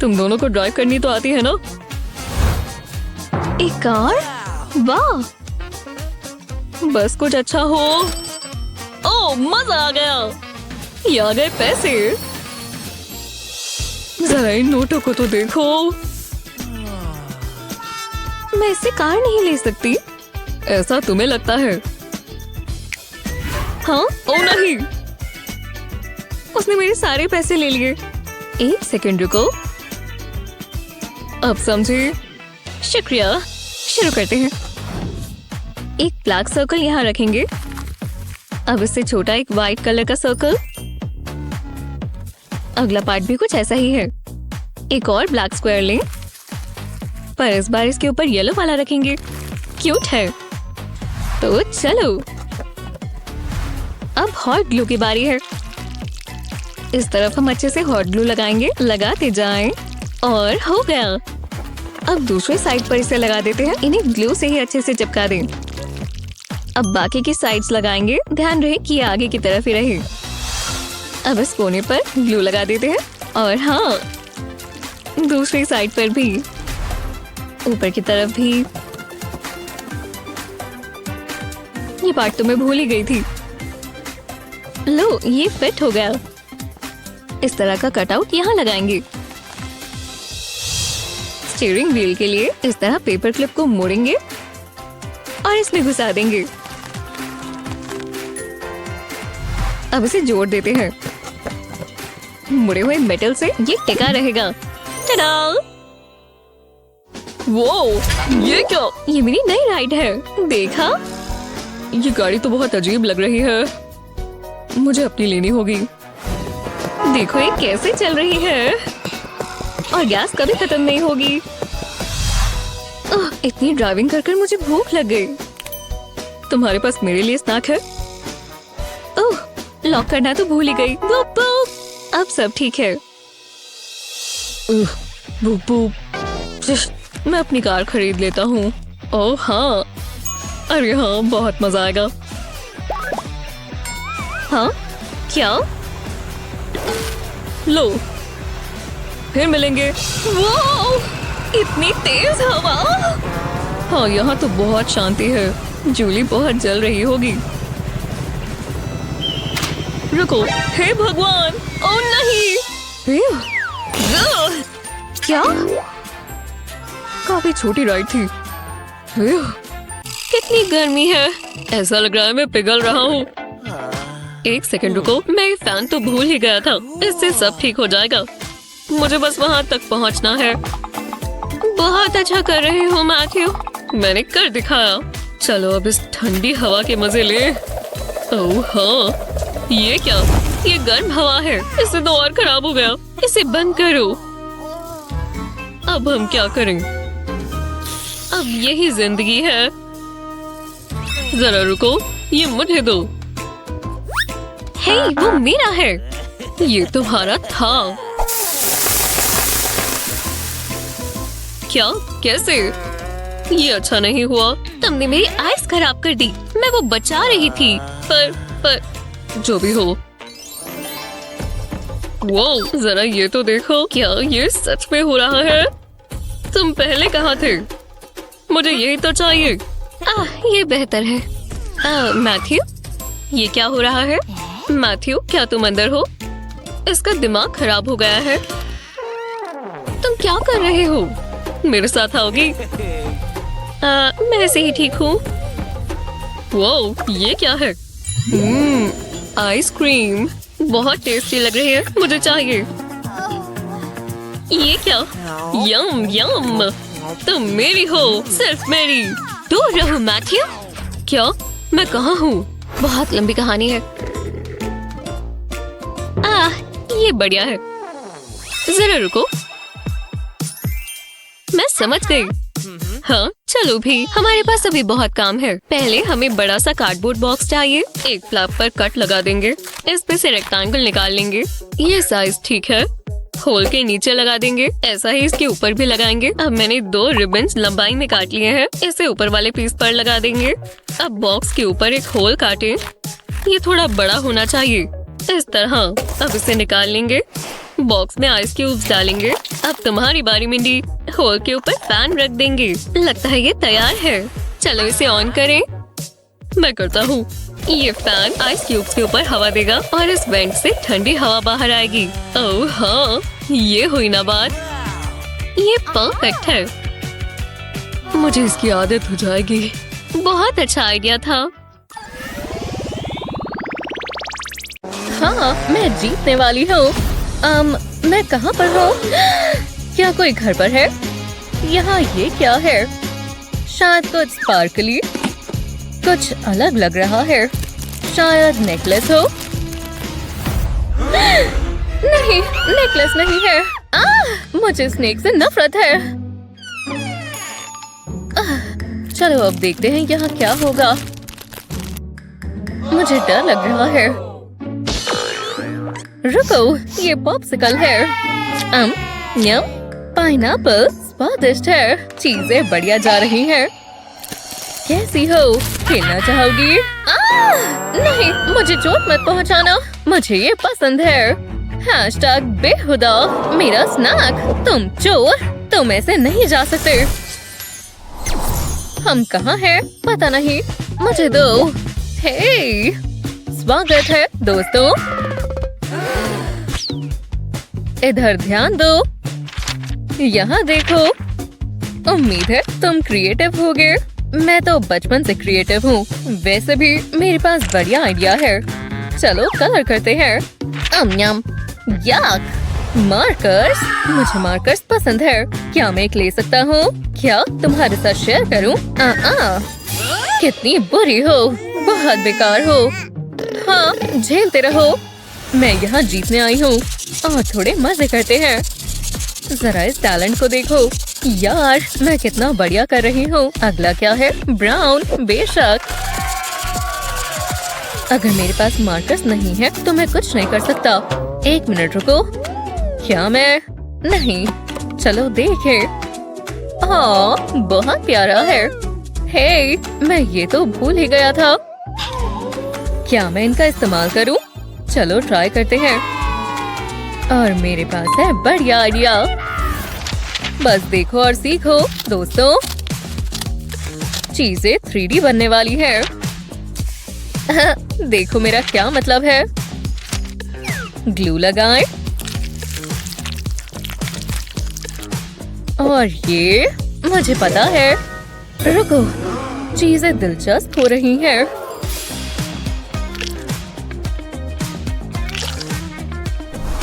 तुम दोनों को ड्राइव करनी तो आती है ना? एक कार? वाह, बस कुछ अच्छा हो। ओह मजा आ गया। ये आ गए पैसे। जरा इन नोटों को तो देखो। मैं इससे कार नहीं ले सकती। ऐसा तुम्हें लगता है? हाँ? ओ नहीं, उसने मेरे सारे पैसे ले लिए। एक सेकंड रुको, अब समझे। शुक्रिया। शुरू करते हैं। एक ब्लैक सर्कल यहाँ रखेंगे। अब इससे छोटा एक वाइट कलर का सर्कल। अगला पार्ट भी कुछ ऐसा ही है। एक और ब्लैक स्क्वायर लें, पर इस बार इसके ऊपर येलो वाला रखेंगे। क्यूट है। तो चलो, अब हॉट ग्लू की बारी है। इस तरफ हम अच्छे से हॉट ग्लू लगाएंगे। लगाते जाएं और हो गया। अब दूसरे साइड पर इसे लगा देते हैं। इन्हें ग्लू से ही अच्छे से चिपका दें। अब बाकी की साइड्स लगाएंगे। ध्यान रहे कि आगे की तरफ ही रहे। अब इस कोने पर ग्लू लगा देते हैं और हाँ, दूसरी साइड पर भी, ऊपर की तरफ भी। ये पार्ट तो मैं भूल ही गई थी। लो, ये फिट हो गया। इस तरह का कटआउट यहाँ लगाएंगे। स्टीयरिंग व्हील के लिए इस तरह पेपर क्लिप को मोड़ेंगे और इसमें घुसा देंगे। अब इसे जोड़ देते हैं। मुड़े हुए मेटल से ये टिका रहेगा। टडा! वो ये क्या? ये मेरी नई राइड है। देखा? ये गाड़ी तो बहुत अजीब लग रही है। मुझे अपनी लेनी होगी। देखो ये कैसे चल रही है और गैस कभी खत्म नहीं होगी। इतनी ड्राइविंग कर मुझे भूख लग गई। तुम्हारे पास मेरे लिए स्नैक है? ओह, लॉक करना तो भूल ही गई। Boop boop. अब सब ठीक है। Boop boop. मैं अपनी कार खरीद लेता हूँ। ओह हाँ, अरे हाँ, बहुत मजा आएगा। हाँ क्या? लो, फिर मिलेंगे। वो इतनी तेज हवा। हाँ, यहाँ तो बहुत शांति है। जूली बहुत जल रही होगी। रुको, हे भगवान! ओ नहीं! क्या? काफी छोटी राइड थी। कितनी गर्मी है। ऐसा लग रहा है मैं पिघल रहा हूँ। एक सेकंड रुको, मैं फैन तो भूल ही गया था। इससे सब ठीक हो जाएगा। मुझे बस वहां तक पहुंचना है। बहुत अच्छा कर रहे हो मैथ्यू। मैंने कर दिखाया। चलो अब इस ठंडी हवा के मजे ले। ओह हाँ, ये क्या? ये गर्म हवा है। इससे तो और खराब हो गया। इसे बंद करो। अब हम क्या करें? अब यही जिंदगी है। जरा रुको, ये मुझे दो। हे, वो मेरा है। ये तुम्हारा था। क्या? कैसे? ये अच्छा नहीं हुआ। तुमने मेरी आइस खराब कर दी। मैं वो बचा रही थी। पर जो भी हो। वो जरा ये तो देखो। क्या ये सच में हो रहा है? तुम पहले कहाँ थे? मुझे यही तो चाहिए। ये बेहतर है। मैथ्यू, ये क्या हो रहा है? मैथ्यू, क्या तुम अंदर हो? इसका दिमाग खराब हो गया है। तुम क्या कर रहे हो? मेरे साथ आओगी? मैं ऐसे ही ठीक हूँ। वो ये क्या है? आइसक्रीम बहुत टेस्टी लग रही है। मुझे चाहिए। ये क्या? यम यम। तुम मेरी हो, सिर्फ मेरी। दूर रहो मैथ्यू। क्या? मैं कहाँ हूँ? बहुत लंबी कहानी है। ये बढ़िया है। जरा रुको, मैं समझ गई। हाँ चलो भी, हमारे पास अभी बहुत काम है। पहले हमें बड़ा सा कार्डबोर्ड बॉक्स चाहिए। एक फ्लैप पर कट लगा देंगे। इसमें से रेक्टेंगल निकाल लेंगे। ये साइज ठीक है। होल के नीचे लगा देंगे। ऐसा ही इसके ऊपर भी लगाएंगे। अब मैंने 2 रिबन्स लंबाई में काट लिए हैं। इसे ऊपर वाले पीस पर लगा देंगे। अब बॉक्स के ऊपर एक होल काटें। ये थोड़ा बड़ा होना चाहिए, इस तरह। अब इसे निकाल लेंगे। बॉक्स में आइस क्यूब्स डालेंगे। अब तुम्हारी बारी मिंडी। होल के ऊपर फैन रख देंगे। लगता है ये तैयार है। चलो इसे ऑन करें। मैं करता हूँ। ये फैन आइस क्यूब्स के ऊपर हवा देगा और इस वेंट से ठंडी हवा बाहर आएगी। ओह हाँ, ये हुई ना बात। ये परफेक्ट है। मुझे इसकी आदत हो जाएगी। बहुत अच्छा आइडिया था। हाँ, मैं जीतने वाली हूँ। मैं कहाँ पर हूँ? क्या कोई घर पर है? यहाँ ये क्या है? शायद कुछ स्पार्कली, कुछ अलग लग रहा है। शायद नेकलेस हो। नहीं, नेकलेस नहीं है। मुझे स्नेक से नफरत है। चलो अब देखते हैं यहाँ क्या होगा। मुझे डर लग रहा है। रुको, ये पॉप्सिकल है। पाइनएप्पल स्वादिष्ट है। चीजें बढ़िया जा रही हैं। कैसी हो? खेलना चाहोगी? नहीं, मुझे चोट मत पहुंचाना। मुझे ये पसंद है। हैशटैग बेहुदा मेरा स्नैक। तुम चोर, तुम ऐसे नहीं जा सकते। हम कहाँ हैं? पता नहीं। मुझे दो। हे, स्वागत है दोस्तों। इधर ध्यान दो। यहाँ देखो। उम्मीद है तुम क्रिएटिव होगे। मैं तो बचपन से क्रिएटिव हूँ। वैसे भी मेरे पास बढ़िया आइडिया है। चलो कलर करते हैं। यम, याक। मार्कर्स, मुझे मार्कर्स पसंद है। क्या मैं एक ले सकता हूँ? क्या तुम्हारे साथ शेयर करूँ? कितनी बुरी हो, बहुत बेकार हो। हाँ, झेलते रहो। मैं यहाँ जीतने आई हूँ और थोड़े मजे करते हैं। जरा इस टैलेंट को देखो। यार, मैं कितना बढ़िया कर रही हूँ। अगला क्या है? ब्राउन। बेशक। अगर मेरे पास मार्कर्स नहीं है तो मैं कुछ नहीं कर सकता। 1 मिनट रुको। क्या मैं? नहीं। चलो देखें। बहुत प्यारा है। हे, मैं ये तो भूल ही गया था। क्या मैं इनका इस्तेमाल करूं? चलो ट्राई करते हैं। और मेरे पास है बढ़िया आइडिया। बस देखो और सीखो दोस्तों। चीजें 3D बनने वाली है। देखो मेरा क्या मतलब है। ग्लू लगाएं। और ये मुझे पता है। रुको, चीजें दिलचस्प हो रही हैं।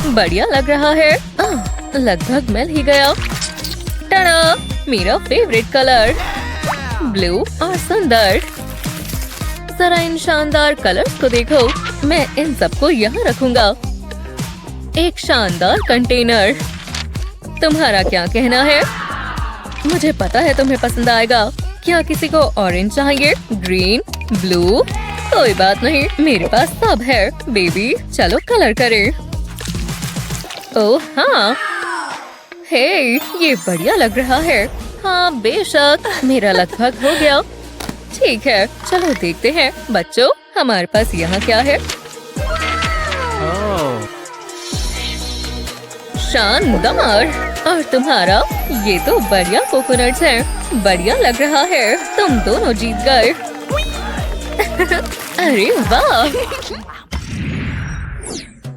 बढ़िया लग रहा है। लगभग मिल ही गया। टड़ा, मेरा फेवरेट कलर ब्लू और सुंदर। जरा इन शानदार कलर्स को देखो। मैं इन सबको यहाँ रखूंगा। एक शानदार कंटेनर। तुम्हारा क्या कहना है? मुझे पता है तुम्हें पसंद आएगा। क्या किसी को ऑरेंज चाहिए? Green, blue? कोई बात नहीं, मेरे पास सब है बेबी। चलो कलर करें। ओह हाँ, हे, ये बढ़िया लग रहा है। हाँ बेशक, मेरा लगभग हो गया। ठीक है, चलो देखते हैं। बच्चों, हमारे पास यहाँ क्या है? शानदार। और तुम्हारा? ये तो बढ़िया कोकोनट्स है। बढ़िया लग रहा है। तुम दोनों जीत गए। अरे वाह।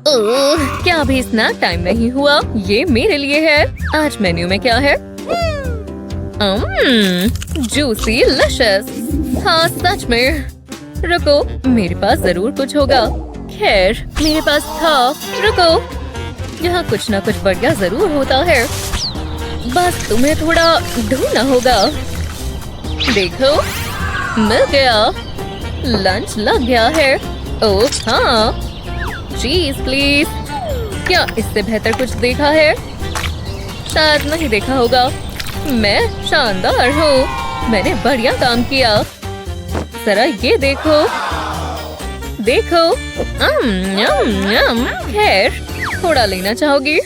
ओह, क्या अभी स्नैक टाइम नहीं हुआ? ये मेरे लिए है। आज मेन्यू में क्या है? Juicy Licious. हाँ सच में। रुको, मेरे पास जरूर कुछ होगा। खैर, मेरे पास था। रुको, यहाँ कुछ ना कुछ बढ़िया जरूर होता है। बस तुम्हें थोड़ा ढूंढना होगा। देखो, मिल गया। लंच लग गया है। ओह हाँ, चीज प्लीज। क्या इससे बेहतर कुछ देखा है? शायद नहीं देखा होगा। मैं शानदार हूँ। मैंने बढ़िया काम किया। जरा ये देखो, देखो। खैर, थोड़ा लेना चाहोगी?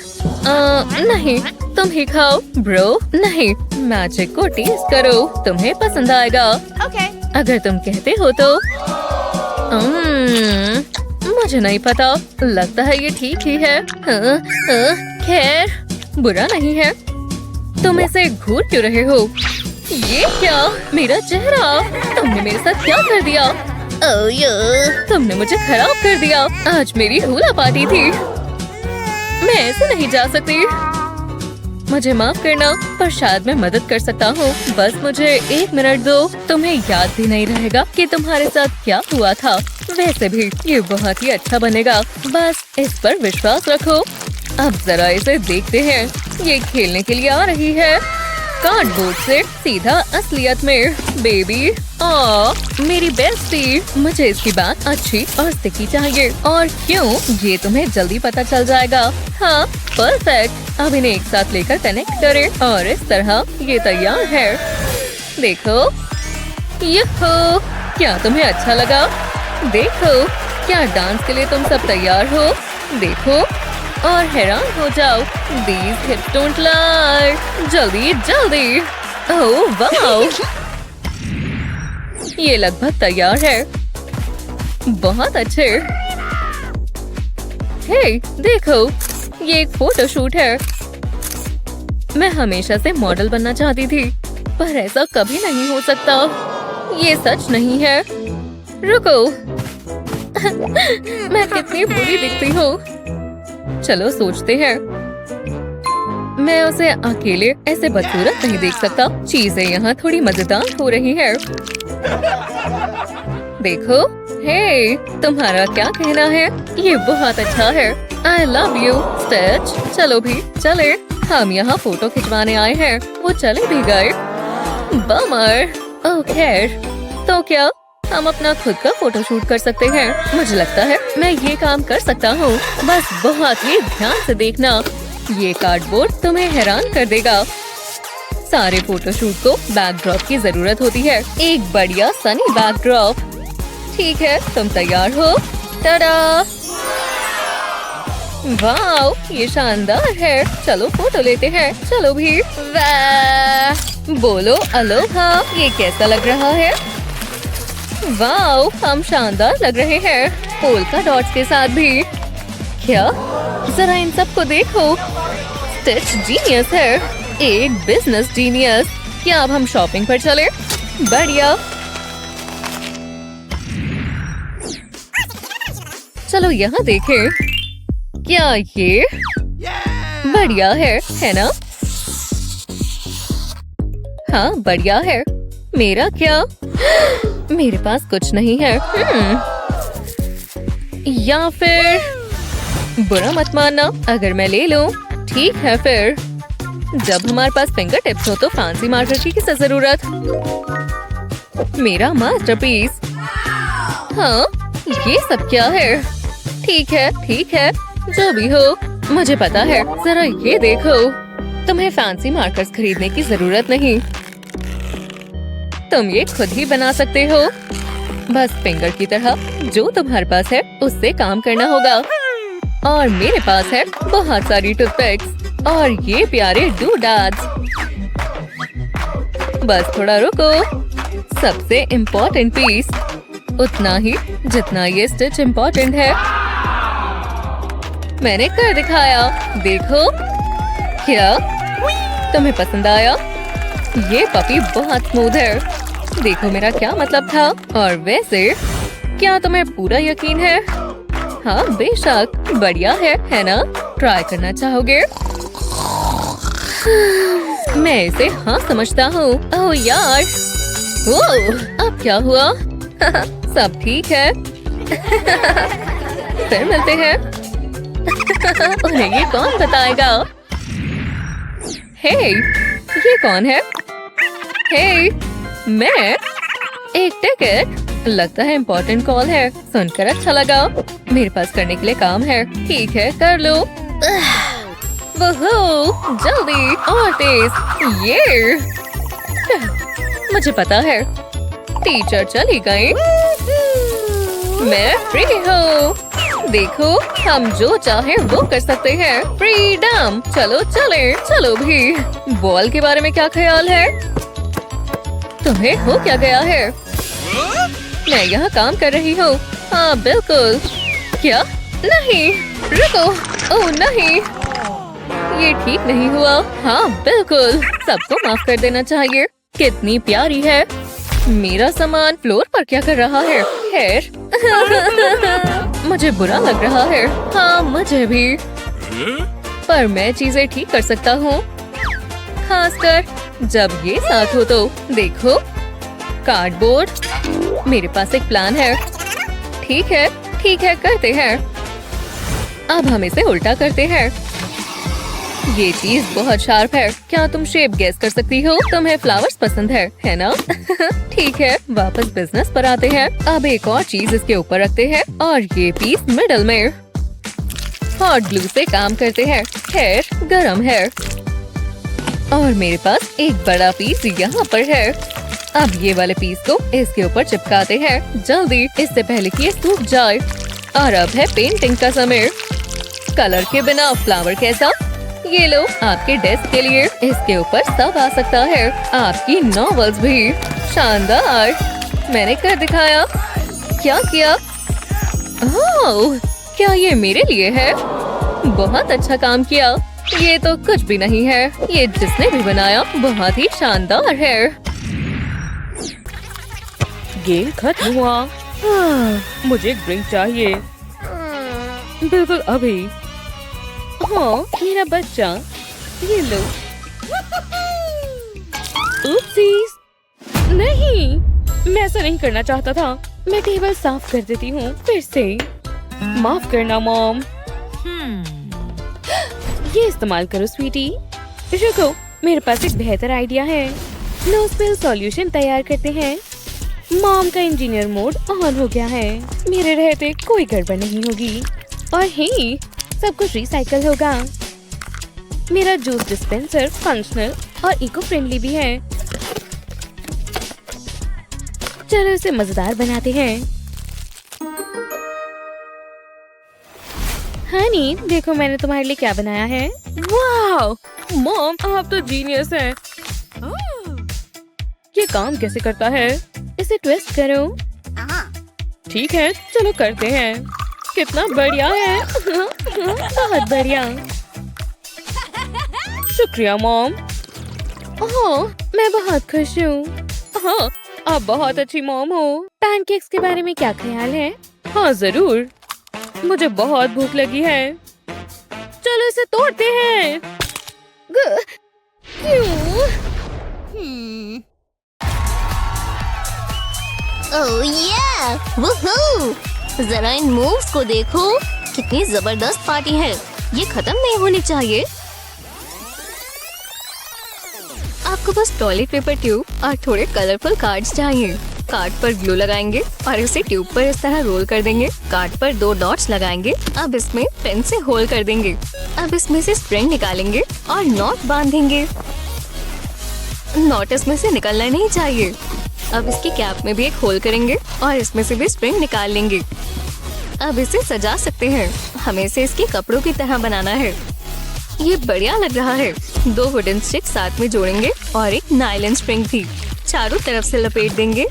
नहीं, तुम ही खाओ ब्रो। नहीं, मैजिक को टेस्ट करो, तुम्हें पसंद आएगा। अगर तुम कहते हो तो। मुझे नहीं पता, लगता है ये ठीक ही है। खैर, बुरा नहीं है। तुम ऐसे घूर क्यों रहे हो? ये क्या? मेरा चेहरा! तुमने मेरे साथ क्या कर दिया? तुमने मुझे खराब कर दिया। आज मेरी हुला पार्टी थी। मैं ऐसे नहीं जा सकती। मुझे माफ करना, पर शायद मैं मदद कर सकता हूँ। बस मुझे 1 मिनट दो। तुम्हें याद भी नहीं रहेगा कि तुम्हारे साथ क्या हुआ था। वैसे भी ये बहुत ही अच्छा बनेगा। बस इस पर विश्वास रखो। अब जरा इसे देखते हैं। ये खेलने के लिए आ रही है, कार्डबोर्ड से सीधा असलियत में। बेबी, मेरी बेस्टी। मुझे इसकी बात अच्छी और स्टिकी चाहिए। और क्यों, ये तुम्हें जल्दी पता चल जाएगा। हाँ, परफेक्ट। अब इन्हें एक साथ लेकर कनेक्ट करें और इस तरह ये तैयार है। देखो, यहो, क्या तुम्हें अच्छा लगा? देखो, क्या डांस के लिए तुम सब तैयार हो? देखो और हैरान हो जाओ। These hips don't lie। जल्दी जल्दी। ओह वाओ, ये लगभग तैयार है। बहुत अच्छे। हे, देखो, ये एक फोटो शूट है। मैं हमेशा से मॉडल बनना चाहती थी, पर ऐसा कभी नहीं हो सकता। ये सच नहीं है। रुको, मैं कितनी बुरी दिखती हूँ। चलो सोचते हैं। मैं उसे अकेले ऐसे बदसूरत नहीं देख सकता। चीजें यहाँ थोड़ी मजेदार हो रही है। देखो, हे, तुम्हारा क्या कहना है? ये बहुत अच्छा है। I love you, stitch. चलो भी चले। हम यहाँ फोटो खिंचवाने आए हैं। वो चले भी गए। बमर। ओह खैर, तो क्या हम अपना खुद का फोटो शूट कर सकते हैं? मुझे लगता है मैं ये काम कर सकता हूँ। बस बहुत ही ध्यान से देखना। ये कार्डबोर्ड तुम्हें हैरान कर देगा। सारे फोटो शूट को बैकड्रॉप की जरूरत होती है। एक बढ़िया सनी बैकड्रॉप। ठीक है, तुम तैयार हो? टाडा! वाओ, ये शानदार है। चलो फोटो लेते हैं। चलो भी। वाह! बोलो अलोहा। ये कैसा लग रहा है? वाओ, हम शानदार लग रहे हैं। पोल्का डॉट्स के साथ भी। क्या? जरा इन सब को देखो। स्टिच जीनियस है, एक बिजनेस जीनियस। क्या अब हम शॉपिंग पर चले? बढ़िया। चलो यहाँ देखें। क्या ये बढ़िया है ना? हाँ, बढ़िया है। मेरा क्या? मेरे पास कुछ नहीं है। या फिर बुरा मत मानना अगर मैं ले लूं। ठीक है फिर। जब हमारे पास फिंगर टिप्स हो तो फैंसी मार्कर की किस जरूरत? मेरा मास्टरपीस। हाँ, ये सब क्या है? ठीक है, जो भी हो, मुझे पता है। जरा ये देखो, तुम्हें फैंसी मार्कर्स खरीदने की जरूरत नहीं। तुम ये खुद ही बना सकते हो। बस फिंगर की तरह जो तुम्हारे पास है उससे काम करना होगा। और मेरे पास है बहुत सारी टूथपिक्स और ये प्यारे डूडाड्स। बस थोड़ा रुको। सबसे इम्पोर्टेंट पीस, उतना ही जितना ये स्टिच इम्पोर्टेंट है। मैंने कर दिखाया। देखो, क्या तुम्हें पसंद आया? ये पपी बहुत स्मूथ है। देखो मेरा क्या मतलब था। और वैसे क्या तुम्हें पूरा यकीन है? हाँ बेशक, बढ़िया है ना? ट्राई करना चाहोगे? मैं इसे हाँ समझता हूँ। ओह यार, ओह अब क्या हुआ? सब ठीक है। फिर मिलते हैं। उन्हें ये कौन बताएगा? हे, ये कौन है? हे, मैं? एक टिकट? लगता है इम्पोर्टेंट कॉल है। सुनकर अच्छा लगा। मेरे पास करने के लिए काम है। ठीक है, कर लो। वोहो, जल्दी और तेज। ये मुझे पता है। टीचर चली गई। मैं फ्री हूँ। देखो, हम जो चाहे वो कर सकते हैं। फ्रीडम। चलो चले, चलो भी। बॉल के बारे में क्या ख्याल है? तुम्हें हो क्या गया है? मैं यहाँ काम कर रही हूँ। हाँ बिल्कुल। क्या? नहीं, रुको। ओह नहीं, ये ठीक नहीं हुआ। हाँ बिल्कुल, सबको माफ कर देना चाहिए। कितनी प्यारी है। मेरा सामान फ्लोर पर क्या कर रहा है? हेयर। मुझे बुरा लग रहा है। हाँ मुझे भी, पर मैं चीजें ठीक कर सकता हूँ, खासकर जब ये साथ हो तो। देखो, कार्डबोर्ड। मेरे पास एक प्लान है। ठीक है करते हैं। अब हम इसे उल्टा करते हैं। ये चीज बहुत शार्प है। क्या तुम शेप गेस कर सकती हो? तुम्हें फ्लावर्स पसंद है ना? ठीक है, वापस बिजनेस पर आते हैं। अब एक और चीज इसके ऊपर रखते हैं और ये पीस मिडल में। हॉट ग्लू से काम करते हैं। हेयर गरम है और मेरे पास एक बड़ा पीस यहाँ पर है। अब ये वाले पीस को इसके ऊपर चिपकाते हैं, जल्दी, इससे पहले कि ये सूख जाए। और अब है पेंटिंग का समय। कलर के बिना फ्लावर कैसा? ये लो आपके डेस्क के लिए। इसके ऊपर सब आ सकता है, आपकी नॉवेल्स भी। शानदार, मैंने कर दिखाया। क्या किया? ओह, क्या ये मेरे लिए है? बहुत अच्छा काम किया। ये तो कुछ भी नहीं है, ये जिसने भी बनाया बहुत ही शानदार है। गेम खत्म हुआ। मुझे एक ड्रिंक चाहिए। बिल्कुल अभी। हाँ, मेरा बच्चा, ये लो। Oopsies! नहीं, मैं ऐसा नहीं करना चाहता था। मैं टेबल साफ कर देती हूँ फिर से। माफ करना मॉम। ये इस्तेमाल करो स्वीटी। रुको, मेरे पास एक बेहतर आइडिया है। नो स्पिल सॉल्यूशन तैयार करते हैं। मॉम का इंजीनियर मोड ऑन हो गया है। मेरे रहते कोई गड़बड़ नहीं होगी और हे, सब कुछ रिसाइकल होगा। मेरा जूस डिस्पेंसर फंक्शनल और इको फ्रेंडली भी है। चलो इसे मजेदार बनाते हैं। हनी, देखो मैंने तुम्हारे लिए क्या बनाया है। वाओ, मॉम आप तो जीनियस हैं। ये काम कैसे करता है? इसे ट्विस्ट करो। ठीक है, चलो करते हैं। कितना बढ़िया है। बहुत बढ़िया। शुक्रिया मॉम। ओह, मैं बहुत खुश हूँ। हाँ, आप बहुत अच्छी मॉम हो। पैनकेक्स के बारे में क्या ख्याल है? हाँ जरूर, मुझे बहुत भूख लगी है। चलो इसे तोड़ते हैं। क्यों? ओह ये, वूहू! जरा इन मूव्स को देखो, कितनी जबरदस्त पार्टी है। ये खत्म नहीं होनी चाहिए। आपको बस टॉयलेट पेपर ट्यूब और थोड़े कलरफुल कार्ड्स चाहिए। कार्ड पर ग्लू लगाएंगे और इसे ट्यूब पर इस तरह रोल कर देंगे। कार्ड पर 2 डॉट्स लगाएंगे। अब इसमें पेन से होल कर देंगे। अब इसमें से स्ट्रिंग निकालेंगे और नॉट बांधेंगे। नॉट इसमें से निकलना नहीं चाहिए। अब इसकी कैप में भी एक होल करेंगे और इसमें से भी स्प्रिंग निकाल लेंगे। अब इसे सजा सकते हैं। हमें इसे इसके कपड़ों की तरह बनाना है। ये बढ़िया लग रहा है। 2 वुडन स्टिक साथ में जोड़ेंगे और एक नायलॉन स्प्रिंग भी चारों तरफ से लपेट देंगे।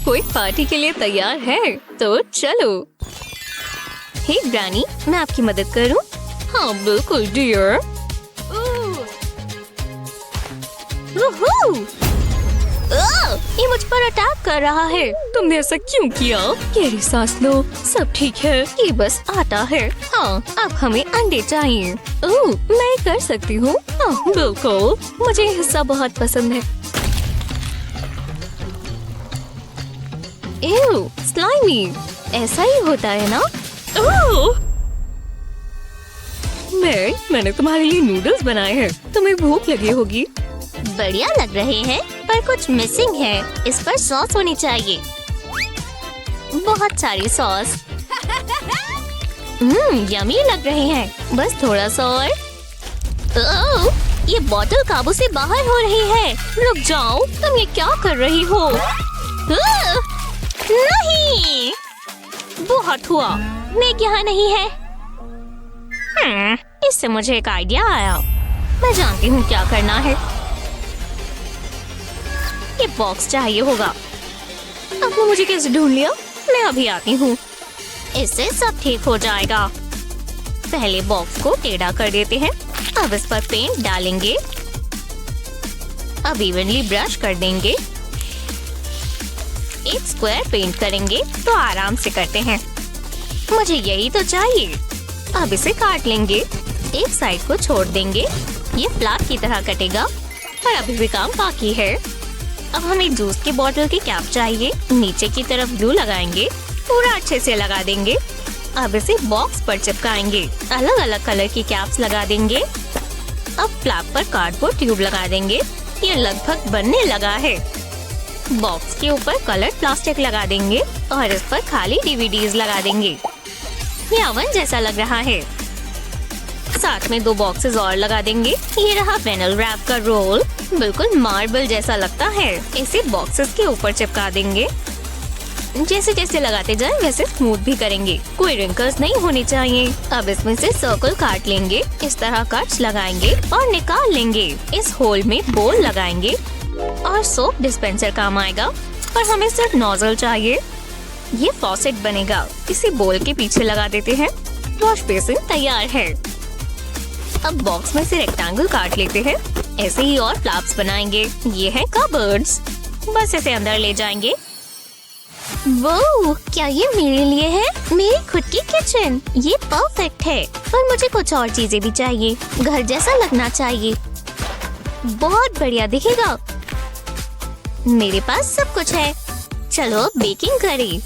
कोई पार्टी के लिए तैयार है? तो चलो। हे ग्रैनी, मैं आपकी मदद करूं? हाँ बिल्कुल डियर। ये मुझ पर अटैक कर रहा है। तुमने ऐसा क्यों किया? गहरी सांस लो, सब ठीक है। ये बस आता है। हाँ, अब हमें अंडे चाहिए। ओह, मैं कर सकती हूँ। हाँ बिल्कुल, मुझे ये हिस्सा बहुत पसंद है। एव, स्लाइमी, ऐसा ही होता है ना? ओह, मैंने तुम्हारे लिए नूडल्स बनाए हैं। तुम्हें भूख लगी होगी। बढ़िया लग रहे हैं, पर कुछ मिसिंग है। इस पर सॉस होनी चाहिए, बहुत सारी सॉस। यमी लग रहे हैं। बस थोड़ा सा और। ओह, ये बोतल काबू से बाहर हो रही है। रुक जाओ, तुम ये क्या कर रही हो? नहीं, बहुत हुआ। मैग यहाँ नहीं है। इससे मुझे एक आइडिया आया। मैं जानती हूँ क्या करना है। ये बॉक्स चाहिए होगा। आपने मुझे कैसे ढूंढ लिया? मैं अभी आती हूँ। इससे सब ठीक हो जाएगा। पहले बॉक्स को टेढ़ा कर देते हैं। अब इस पर पेंट डालेंगे। अब इवनली ब्रश कर देंगे। एक स्क्वायर पेंट करेंगे तो आराम से करते हैं। मुझे यही तो चाहिए। अब इसे काट लेंगे। एक साइड को छोड़ देंगे। ये फ्लावर की तरह कटेगा। पर अभी भी काम बाकी है। अब हमें जूस की बोतल की कैप चाहिए। नीचे की तरफ ग्लू लगाएंगे। पूरा अच्छे से लगा देंगे। अब इसे बॉक्स पर चिपकाएंगे। अलग अलग कलर की कैप्स लगा देंगे। अब फ्लैप पर कार्डबोर्ड ट्यूब लगा देंगे। ये लगभग बनने लगा है। बॉक्स के ऊपर कलर प्लास्टिक लगा देंगे और इस पर खाली डीवीडीज लगा देंगे। ये ओवन जैसा लग रहा है। साथ में 2 बॉक्सेस और लगा देंगे। ये रहा विनिल रैप का रोल। बिल्कुल मार्बल जैसा लगता है। इसे बॉक्सेस के ऊपर चिपका देंगे। जैसे जैसे लगाते जाएं वैसे स्मूथ भी करेंगे। कोई रिंकल्स नहीं होनी चाहिए। अब इसमें से सर्कल काट लेंगे। इस तरह कट्स लगाएंगे और निकाल लेंगे। इस होल में बोल लगाएंगे और सोप डिस्पेंसर काम आएगा। पर हमें सिर्फ नोजल चाहिए। ये फॉसेट बनेगा। इसे बोल के पीछे लगा देते हैं। वॉश बेसिन तैयार है। अब बॉक्स में से रेक्टेंगल काट लेते हैं। ऐसे ही और फ्लैप्स बनाएंगे। ये है कबर्ड्स। बस इसे अंदर ले जाएंगे। वो क्या ये मेरे लिए है? मेरी खुद की किचन। ये परफेक्ट है। पर मुझे कुछ और चीजें भी चाहिए। घर जैसा लगना चाहिए। बहुत बढ़िया दिखेगा। मेरे पास सब कुछ है। चलो बेकिंग करें।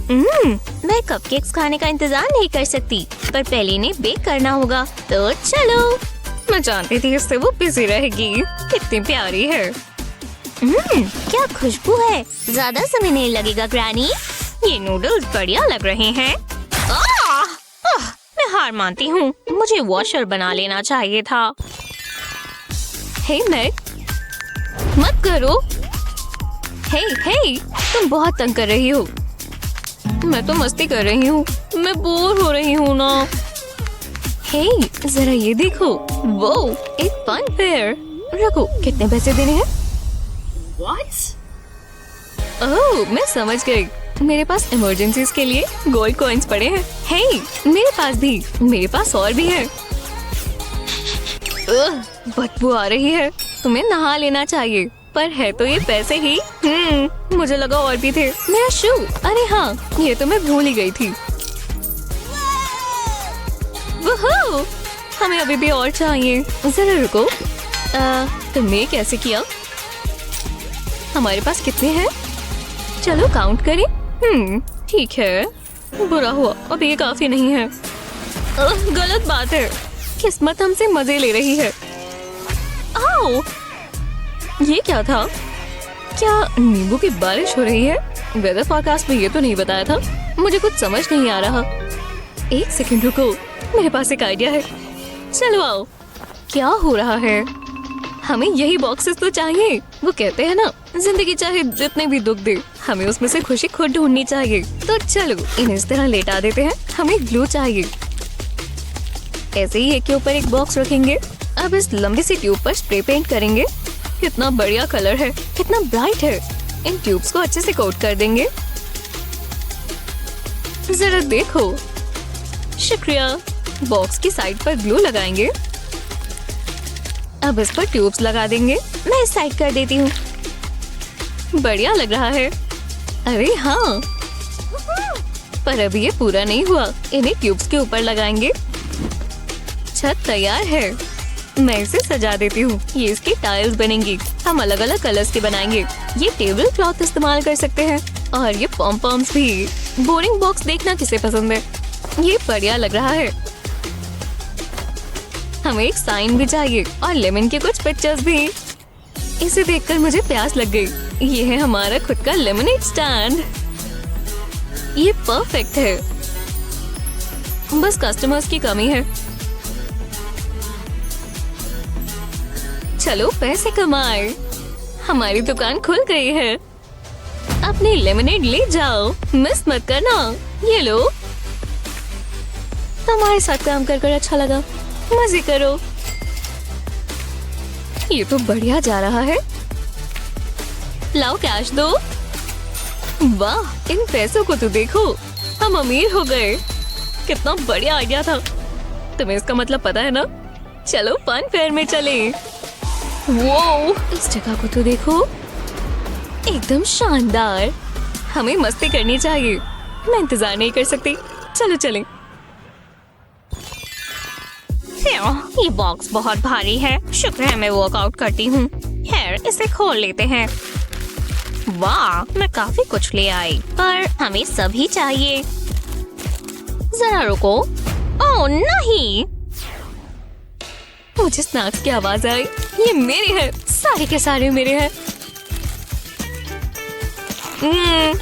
मैं कपकेक्स खाने का इंतजार नहीं कर सकती। पर पहले इन्हें बेक करना होगा। तो चलो। मैं जानती थी इससे वो बिजी रहेगी। कितनी प्यारी है। क्या खुशबू है। ज्यादा समय नहीं लगेगा ग्रैनी। ये नूडल्स बढ़िया लग रहे हैं। मैं हार मानती हूँ। मुझे वॉशर बना लेना चाहिए था। हे मैग, मत करो। हे, तुम बहुत तंग कर रही हो। मैं तो मस्ती कर रही हूँ। मैं बोर हो रही हूँ ना। हे, जरा ये देखो। वो एक फन फेयर। रखो, कितने पैसे देने हैं? ओह, मैं समझ गई। मेरे पास इमरजेंसीज के लिए गोल्ड कॉइन्स पड़े हैं। हे, मेरे पास भी। मेरे पास और भी है। बदबू आ रही है। तुम्हें नहा लेना चाहिए। पर है तो ये पैसे ही। मुझे लगा और भी थे। मेरा शू। अरे हाँ, ये तो मैं भूल ही गई थी। वोहो, हमें अभी भी और चाहिए। जरा रुको। तुमने कैसे किया? हमारे पास कितने हैं? चलो काउंट करें। ठीक है। बुरा हुआ, अब ये काफी नहीं है। गलत बात है। किस्मत हमसे मजे ले रही है। आओ, ये क्या था? क्या नींबू की बारिश हो रही है? वेदर फोरकास्ट में ये तो नहीं बताया था। मुझे कुछ समझ नहीं आ रहा। एक सेकंड रुको, मेरे पास एक आइडिया है। चलो आओ। क्या हो रहा है? हमें यही बॉक्सेस तो चाहिए। वो कहते हैं ना, जिंदगी चाहे जितने भी दुख दे, हमें उसमें से खुशी खुद ढूंढनी चाहिए। तो चलो इन्हें इस तरह लेटा देते हैं। हमें ग्लू चाहिए। ऐसे ही एक के ऊपर एक बॉक्स रखेंगे। अब इस लंबी सी ट्यूब पर स्प्रे पेंट करेंगे। कितना बढ़िया कलर है, कितना ब्राइट है। इन ट्यूब्स को अच्छे से कोट कर देंगे। जरा देखो। शुक्रिया। बॉक्स की साइड पर ग्लू लगाएंगे। अब इस पर ट्यूब्स लगा देंगे। मैं इस साइड कर देती हूँ। बढ़िया लग रहा है। अरे हाँ, पर अभी ये पूरा नहीं हुआ। इन्हें ट्यूब्स के ऊपर लगाएंगे। छत तैयार है। मैं इसे सजा देती हूँ। ये इसकी टाइल्स बनेंगी। हम अलग अलग कलर्स के बनाएंगे। ये टेबल क्लॉथ इस्तेमाल कर सकते हैं। और ये पॉम पॉम्स भी। बोरिंग बॉक्स देखना किसे पसंद है। ये बढ़िया लग रहा है। हमें एक साइन भी चाहिए और लेमन के कुछ पिक्चर्स भी। इसे देखकर मुझे प्यास लग गई। ये है हमारा खुद का लेमनेड स्टैंड। ये परफेक्ट है। बस कस्टमर्स की कमी है। चलो पैसे कमाए। हमारी दुकान खुल गई है। अपनी लेमनेड ले जाओ, मिस मत करना। ये लो। तुम्हारे साथ काम कर कर अच्छा लगा। मजे करो। ये तो बढ़िया जा रहा है। लाओ कैश दो। वाह, इन पैसों को तो देखो, हम अमीर हो गए। कितना बढ़िया आइडिया था। तुम्हें इसका मतलब पता है ना? चलो फन फेयर में चले। वो इस जगह को तो देखो, एकदम शानदार। हमें मस्ती करनी चाहिए। मैं इंतजार नहीं कर सकती। चलो चलें। ये बॉक्स बहुत भारी है। शुक्र है मैं वर्कआउट करती हूँ। खैर इसे खोल लेते हैं। वाह, मैं काफी कुछ ले आई, पर हमें सभी चाहिए। जरा रुको। ओह नहीं, मुझे स्नैक्स की आवाज आई। ये मेरे हैं, सारे के सारे मेरे हैं।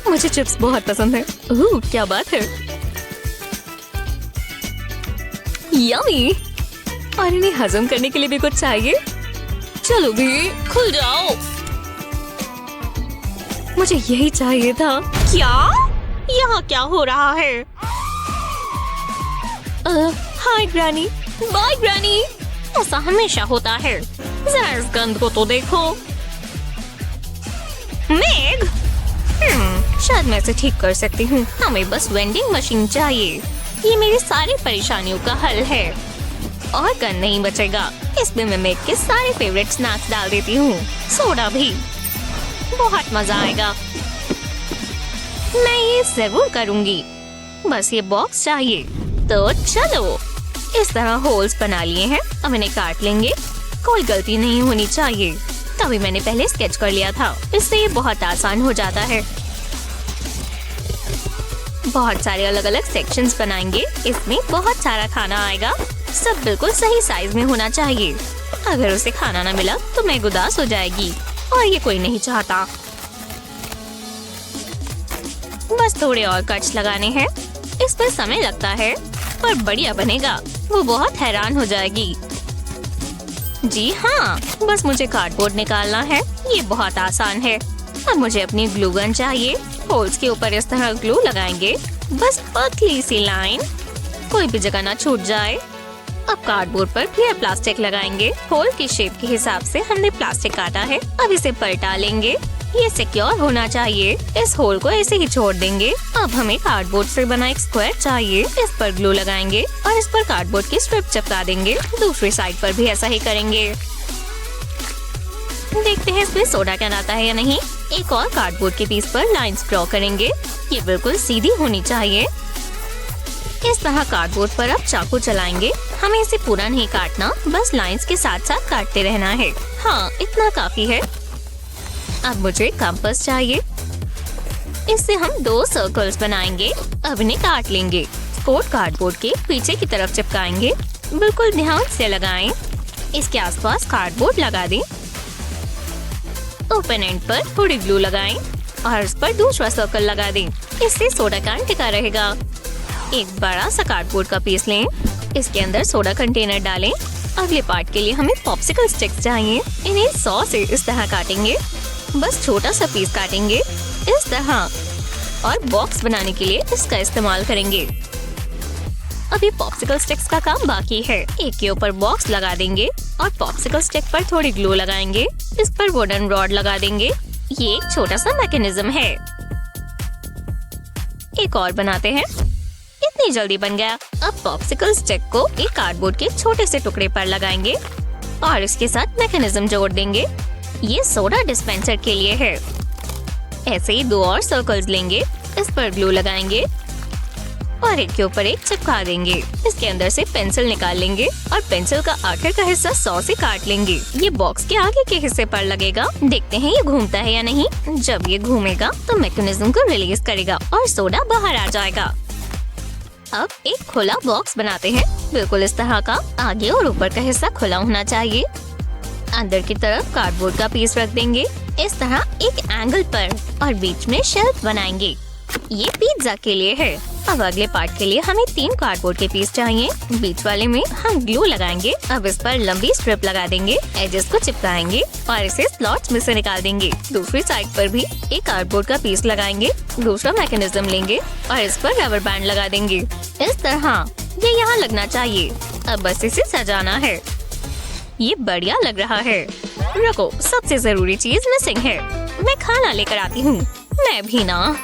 मुझे चिप्स बहुत पसंद है। ओह क्या बात है। यम्मी। और इन्हें हजम करने के लिए भी कुछ चाहिए। चलो भी खुल जाओ। मुझे यही चाहिए था। क्या यहाँ क्या हो रहा है? Hi granny. Bye granny. ऐसा हमेशा होता है। जरा इस गंद को तो देखो। मेग, शायद मैं इसे ठीक कर सकती हूँ। हमें बस वेंडिंग मशीन चाहिए। ये मेरी सारी परेशानियों का हल है। और गंद नहीं बचेगा। इसमें मैं मेग के सारे फेवरेट स्नैक्स डाल देती हूँ। सोडा भी। बहुत मजा आएगा। मैं ये जरूर करूँगी। बस ये बॉक्स चाहिए। तो चलो, इस तरह होल्स बना लिए हैं। अब इन्हें काट लेंगे। कोई गलती नहीं होनी चाहिए। तभी मैंने पहले स्केच कर लिया था। इससे ये बहुत आसान हो जाता है। बहुत सारे अलग अलग सेक्शंस बनाएंगे। इसमें बहुत सारा खाना आएगा। सब बिल्कुल सही साइज में होना चाहिए। अगर उसे खाना ना मिला तो मैं उदास हो जाएगी, और ये कोई नहीं चाहता। बस थोड़े और कट्स लगाने हैं। इस पर समय लगता है, पर बढ़िया बनेगा। वो बहुत हैरान हो जाएगी। जी हाँ, बस मुझे कार्डबोर्ड निकालना है। ये बहुत आसान है। अब मुझे अपनी ग्लू गन चाहिए। होल्स के ऊपर इस तरह ग्लू लगाएंगे। बस पतली सी लाइन, कोई भी जगह ना छूट जाए। अब कार्डबोर्ड पर क्लियर प्लास्टिक लगाएंगे। होल की शेप के हिसाब से हमने प्लास्टिक काटा है। अब इसे पलटा लेंगे। ये सिक्योर होना चाहिए। इस होल को ऐसे ही छोड़ देंगे। अब हमें कार्डबोर्ड से बना एक स्क्वायर चाहिए। इस पर ग्लू लगाएंगे और इस पर कार्डबोर्ड की स्ट्रिप चिपका देंगे। दूसरी साइड पर भी ऐसा ही करेंगे। देखते हैं इसमें सोडा क्या आता है या नहीं। एक और कार्डबोर्ड के पीस पर लाइंस ड्रॉ करेंगे। ये बिल्कुल सीधी होनी चाहिए। इस तरह कार्डबोर्ड पर अब चाकू चलाएंगे। हमें इसे पूरा नहीं काटना, बस लाइंस के साथ साथ काटते रहना है। हाँ, इतना काफी है। अब मुझे कंपास चाहिए। इससे हम 2 सर्कल्स बनाएंगे। अब इन्हें काट लेंगे। कोट कार्डबोर्ड के पीछे की तरफ चिपकाएंगे। बिल्कुल ध्यान से लगाएं। इसके आसपास कार्डबोर्ड लगा दें। ओपन एंड पर थोड़ी ग्लू लगाएं और इस पर दूसरा सर्कल लगा दें। इससे सोडा कैन टिका रहेगा। एक बड़ा सा कार्डबोर्ड का पीस लें। इसके अंदर सोडा कंटेनर डालें। अगले पार्ट के लिए हमें पॉप्सिकल स्टिक्स चाहिए। इन्हें 100 से इस तरह काटेंगे। बस छोटा सा पीस काटेंगे इस तरह और बॉक्स बनाने के लिए इसका इस्तेमाल करेंगे। अभी पॉप्सिकल स्टिक्स का काम बाकी है। एक के ऊपर बॉक्स लगा देंगे और पॉप्सिकल स्टिक पर थोड़ी ग्लू लगाएंगे। इस पर वुडन रॉड लगा देंगे। ये एक छोटा सा मैकेनिज्म है। एक और बनाते हैं। इतनी जल्दी बन गया। अब पॉप्सिकल स्टिक को एक कार्डबोर्ड के छोटे से टुकड़े पर लगाएंगे और इसके साथ मैकेनिज्म जोड़ देंगे। ये सोडा डिस्पेंसर के लिए है। ऐसे ही 2 और सर्कल्स लेंगे। इस पर ग्लू लगाएंगे और एक के ऊपर एक चिपका देंगे। इसके अंदर से पेंसिल निकाल लेंगे और पेंसिल का आखिर का हिस्सा 100 से काट लेंगे। ये बॉक्स के आगे के हिस्से पर लगेगा। देखते हैं ये घूमता है या नहीं। जब ये घूमेगा तो मैकेनिज्म को रिलीज करेगा और सोडा बाहर आ जाएगा। अब एक खुला बॉक्स बनाते हैं। बिल्कुल इस तरह का। आगे और ऊपर का हिस्सा खुला होना चाहिए। अंदर की तरफ कार्डबोर्ड का पीस रख देंगे इस तरह एक एंगल पर और बीच में शेल्फ बनाएंगे। ये पिज्जा के लिए है। अब अगले पार्ट के लिए हमें 3 कार्डबोर्ड के पीस चाहिए। बीच वाले में हम ग्लू लगाएंगे। अब इस पर लंबी स्ट्रिप लगा देंगे, एजेस को चिपकाएंगे और इसे स्लॉट्स में से निकाल देंगे। दूसरी साइड पर भी एक कार्डबोर्ड का पीस लगाएंगे, दूसरा मैकेनिज्म लेंगे और इस पर रबर बैंड लगा देंगे। इस तरह ये यहाँ लगना चाहिए। अब बस इसे सजाना है। ये बढ़िया लग रहा है। रुको, सबसे जरूरी चीज मिसिंग है। मैं खाना लेकर आती हूँ। मैं भी ना।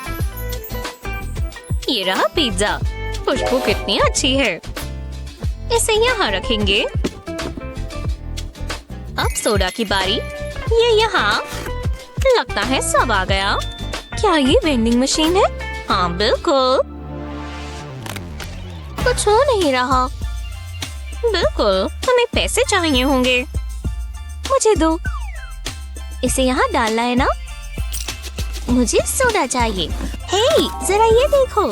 ये रहा पिज्जा। खुशबू कितनी अच्छी है। इसे यहाँ रखेंगे। अब सोडा की बारी। ये यहाँ। लगता है सब आ गया। क्या ये वेंडिंग मशीन है? हाँ बिल्कुल। कुछ हो नहीं रहा। बिल्कुल, हमें पैसे चाहिए होंगे। मुझे दो। इसे यहाँ डालना है ना? मुझे सोडा चाहिए। हे, जरा ये देखो।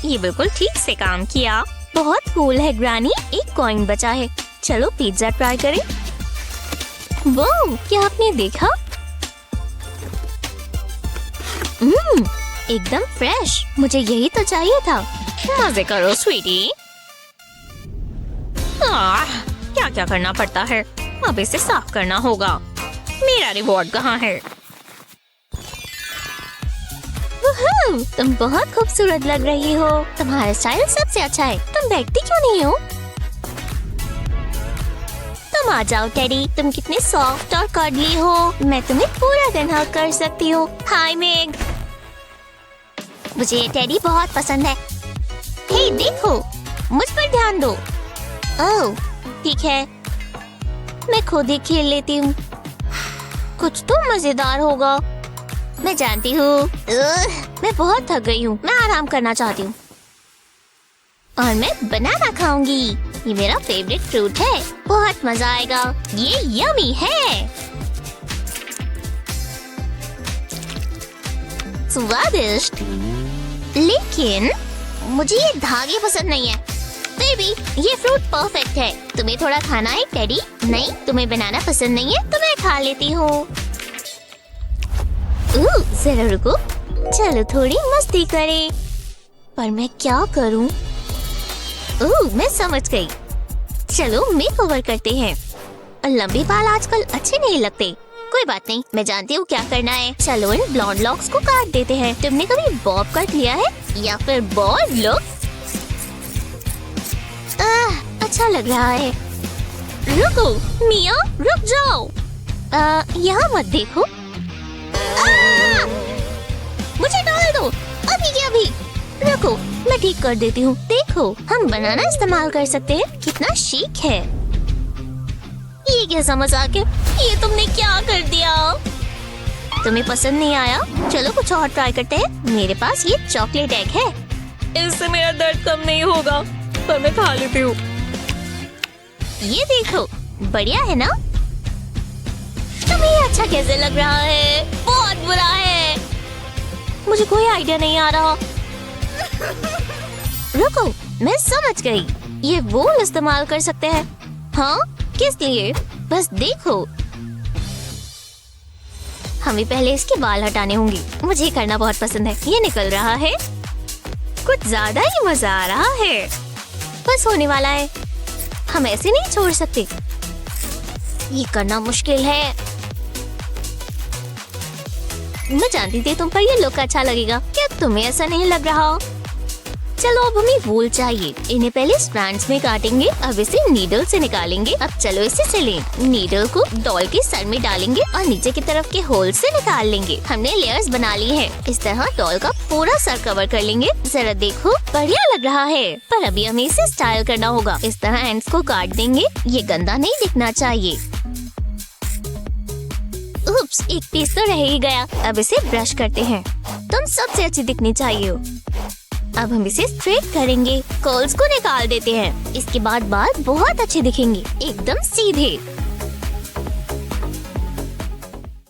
ये बिल्कुल ठीक से काम किया। बहुत कूल है ग्रानी। एक कॉइन बचा है। चलो पिज्जा ट्राई करें। वो क्या आपने देखा? एकदम फ्रेश। मुझे यही तो चाहिए था। मजे करो स्वीटी। क्या क्या करना पड़ता है। अब इसे साफ करना होगा। मेरा रिवॉर्ड कहाँ है? तुम बहुत खूबसूरत लग रही हो। तुम्हारा स्टाइल सबसे अच्छा है। तुम बैठती क्यों नहीं हो? तुम आ जाओ टेडी। तुम कितने सॉफ्ट और कर्डली हो। मैं तुम्हें पूरा दिन हग कर सकती हूँ। हाय मेग। मुझे ये टेडी बहुत पसंद है। हे देखो, मुझ पर ध्यान दो। ओह ठीक है, मैं खुद ही खेल लेती हूँ। कुछ तो मजेदार होगा। मैं जानती हूँ। मैं बहुत थक गई हूँ। मैं आराम करना चाहती हूँ और मैं बनाना खाऊंगी। ये मेरा फेवरेट फ्रूट है। बहुत मजा आएगा। ये यमी है। स्वादिष्ट। लेकिन मुझे ये धागे पसंद नहीं है। फिर भी ये फ्रूट परफेक्ट है। तुम्हें थोड़ा खाना है टेडी? नहीं, तुम्हें बनाना पसंद नहीं है तो मैं खा लेती हूँ। जरा रुको। चलो थोड़ी मस्ती करें। पर मैं क्या करूँ? मैं समझ गई। चलो मेकओवर करते हैं। लंबे बाल आजकल अच्छे नहीं लगते। कोई बात नहीं, मैं जानती हूँ क्या करना है। चलो इन ब्लॉन्ड लॉक्स को काट देते हैं। तुमने कभी बॉब कट लिया है या फिर बॉल्ड लुक? अच्छा लग रहा है। रुको मिया, रुक जाओ। यहाँ मत देखो। मुझे डाल दो अभी के अभी। रुको, मैं ठीक कर देती हूँ। देखो, हम बनाना इस्तेमाल कर सकते हैं। कितना शीक है। ये कैसा मजाक है? ये तुमने क्या कर दिया? तुम्हें पसंद नहीं आया? चलो कुछ और ट्राई करते हैं। मेरे पास ये चॉकलेट एग है। इससे मेरा दर्द कम नहीं होगा, पर मैं खा लेती हूँ। ये देखो, बढ़िया है ना? तुम्हें ये अच्छा कैसे लग रहा है? बहुत बुरा है। मुझे कोई आइडिया नहीं आ रहा। रुको, मैं समझ गई। ये वोल इस्तेमाल कर सकते हैं। हाँ, किस लिए? बस देखो। हमें पहले इसके बाल हटाने होंगे। मुझे करना बहुत पसंद है। ये निकल रहा है। कुछ ज्यादा ही मजा आ रहा है। बस होने वाला है। हम ऐसे नहीं छोड़ सकते। ये करना मुश्किल है। मैं जानती थी तुम पर ये लुक अच्छा लगेगा। क्या तुम्हें ऐसा नहीं लग रहा? चलो अब हमें वूल चाहिए। इन्हें पहले स्ट्रैंड्स में काटेंगे। अब इसे नीडल से निकालेंगे। अब चलो इसे सिलें। नीडल को डॉल के सर में डालेंगे और नीचे की तरफ के होल से निकाल लेंगे। हमने लेयर्स बना ली हैं। इस तरह डॉल का पूरा सर कवर कर लेंगे। जरा देखो, बढ़िया लग रहा है। पर अभी हमें इसे स्टाइल करना होगा। इस तरह एंड्स को काट देंगे। ये गंदा नहीं दिखना चाहिए। उप्स, एक पीस तो रह ही गया। अब इसे ब्रश करते हैं। तुम सबसे अच्छी दिखनी चाहिए हो। अब हम इसे स्ट्रेट करेंगे। कर्ल्स को निकाल देते हैं। इसके बाद बाल बहुत अच्छे दिखेंगे, एकदम सीधे।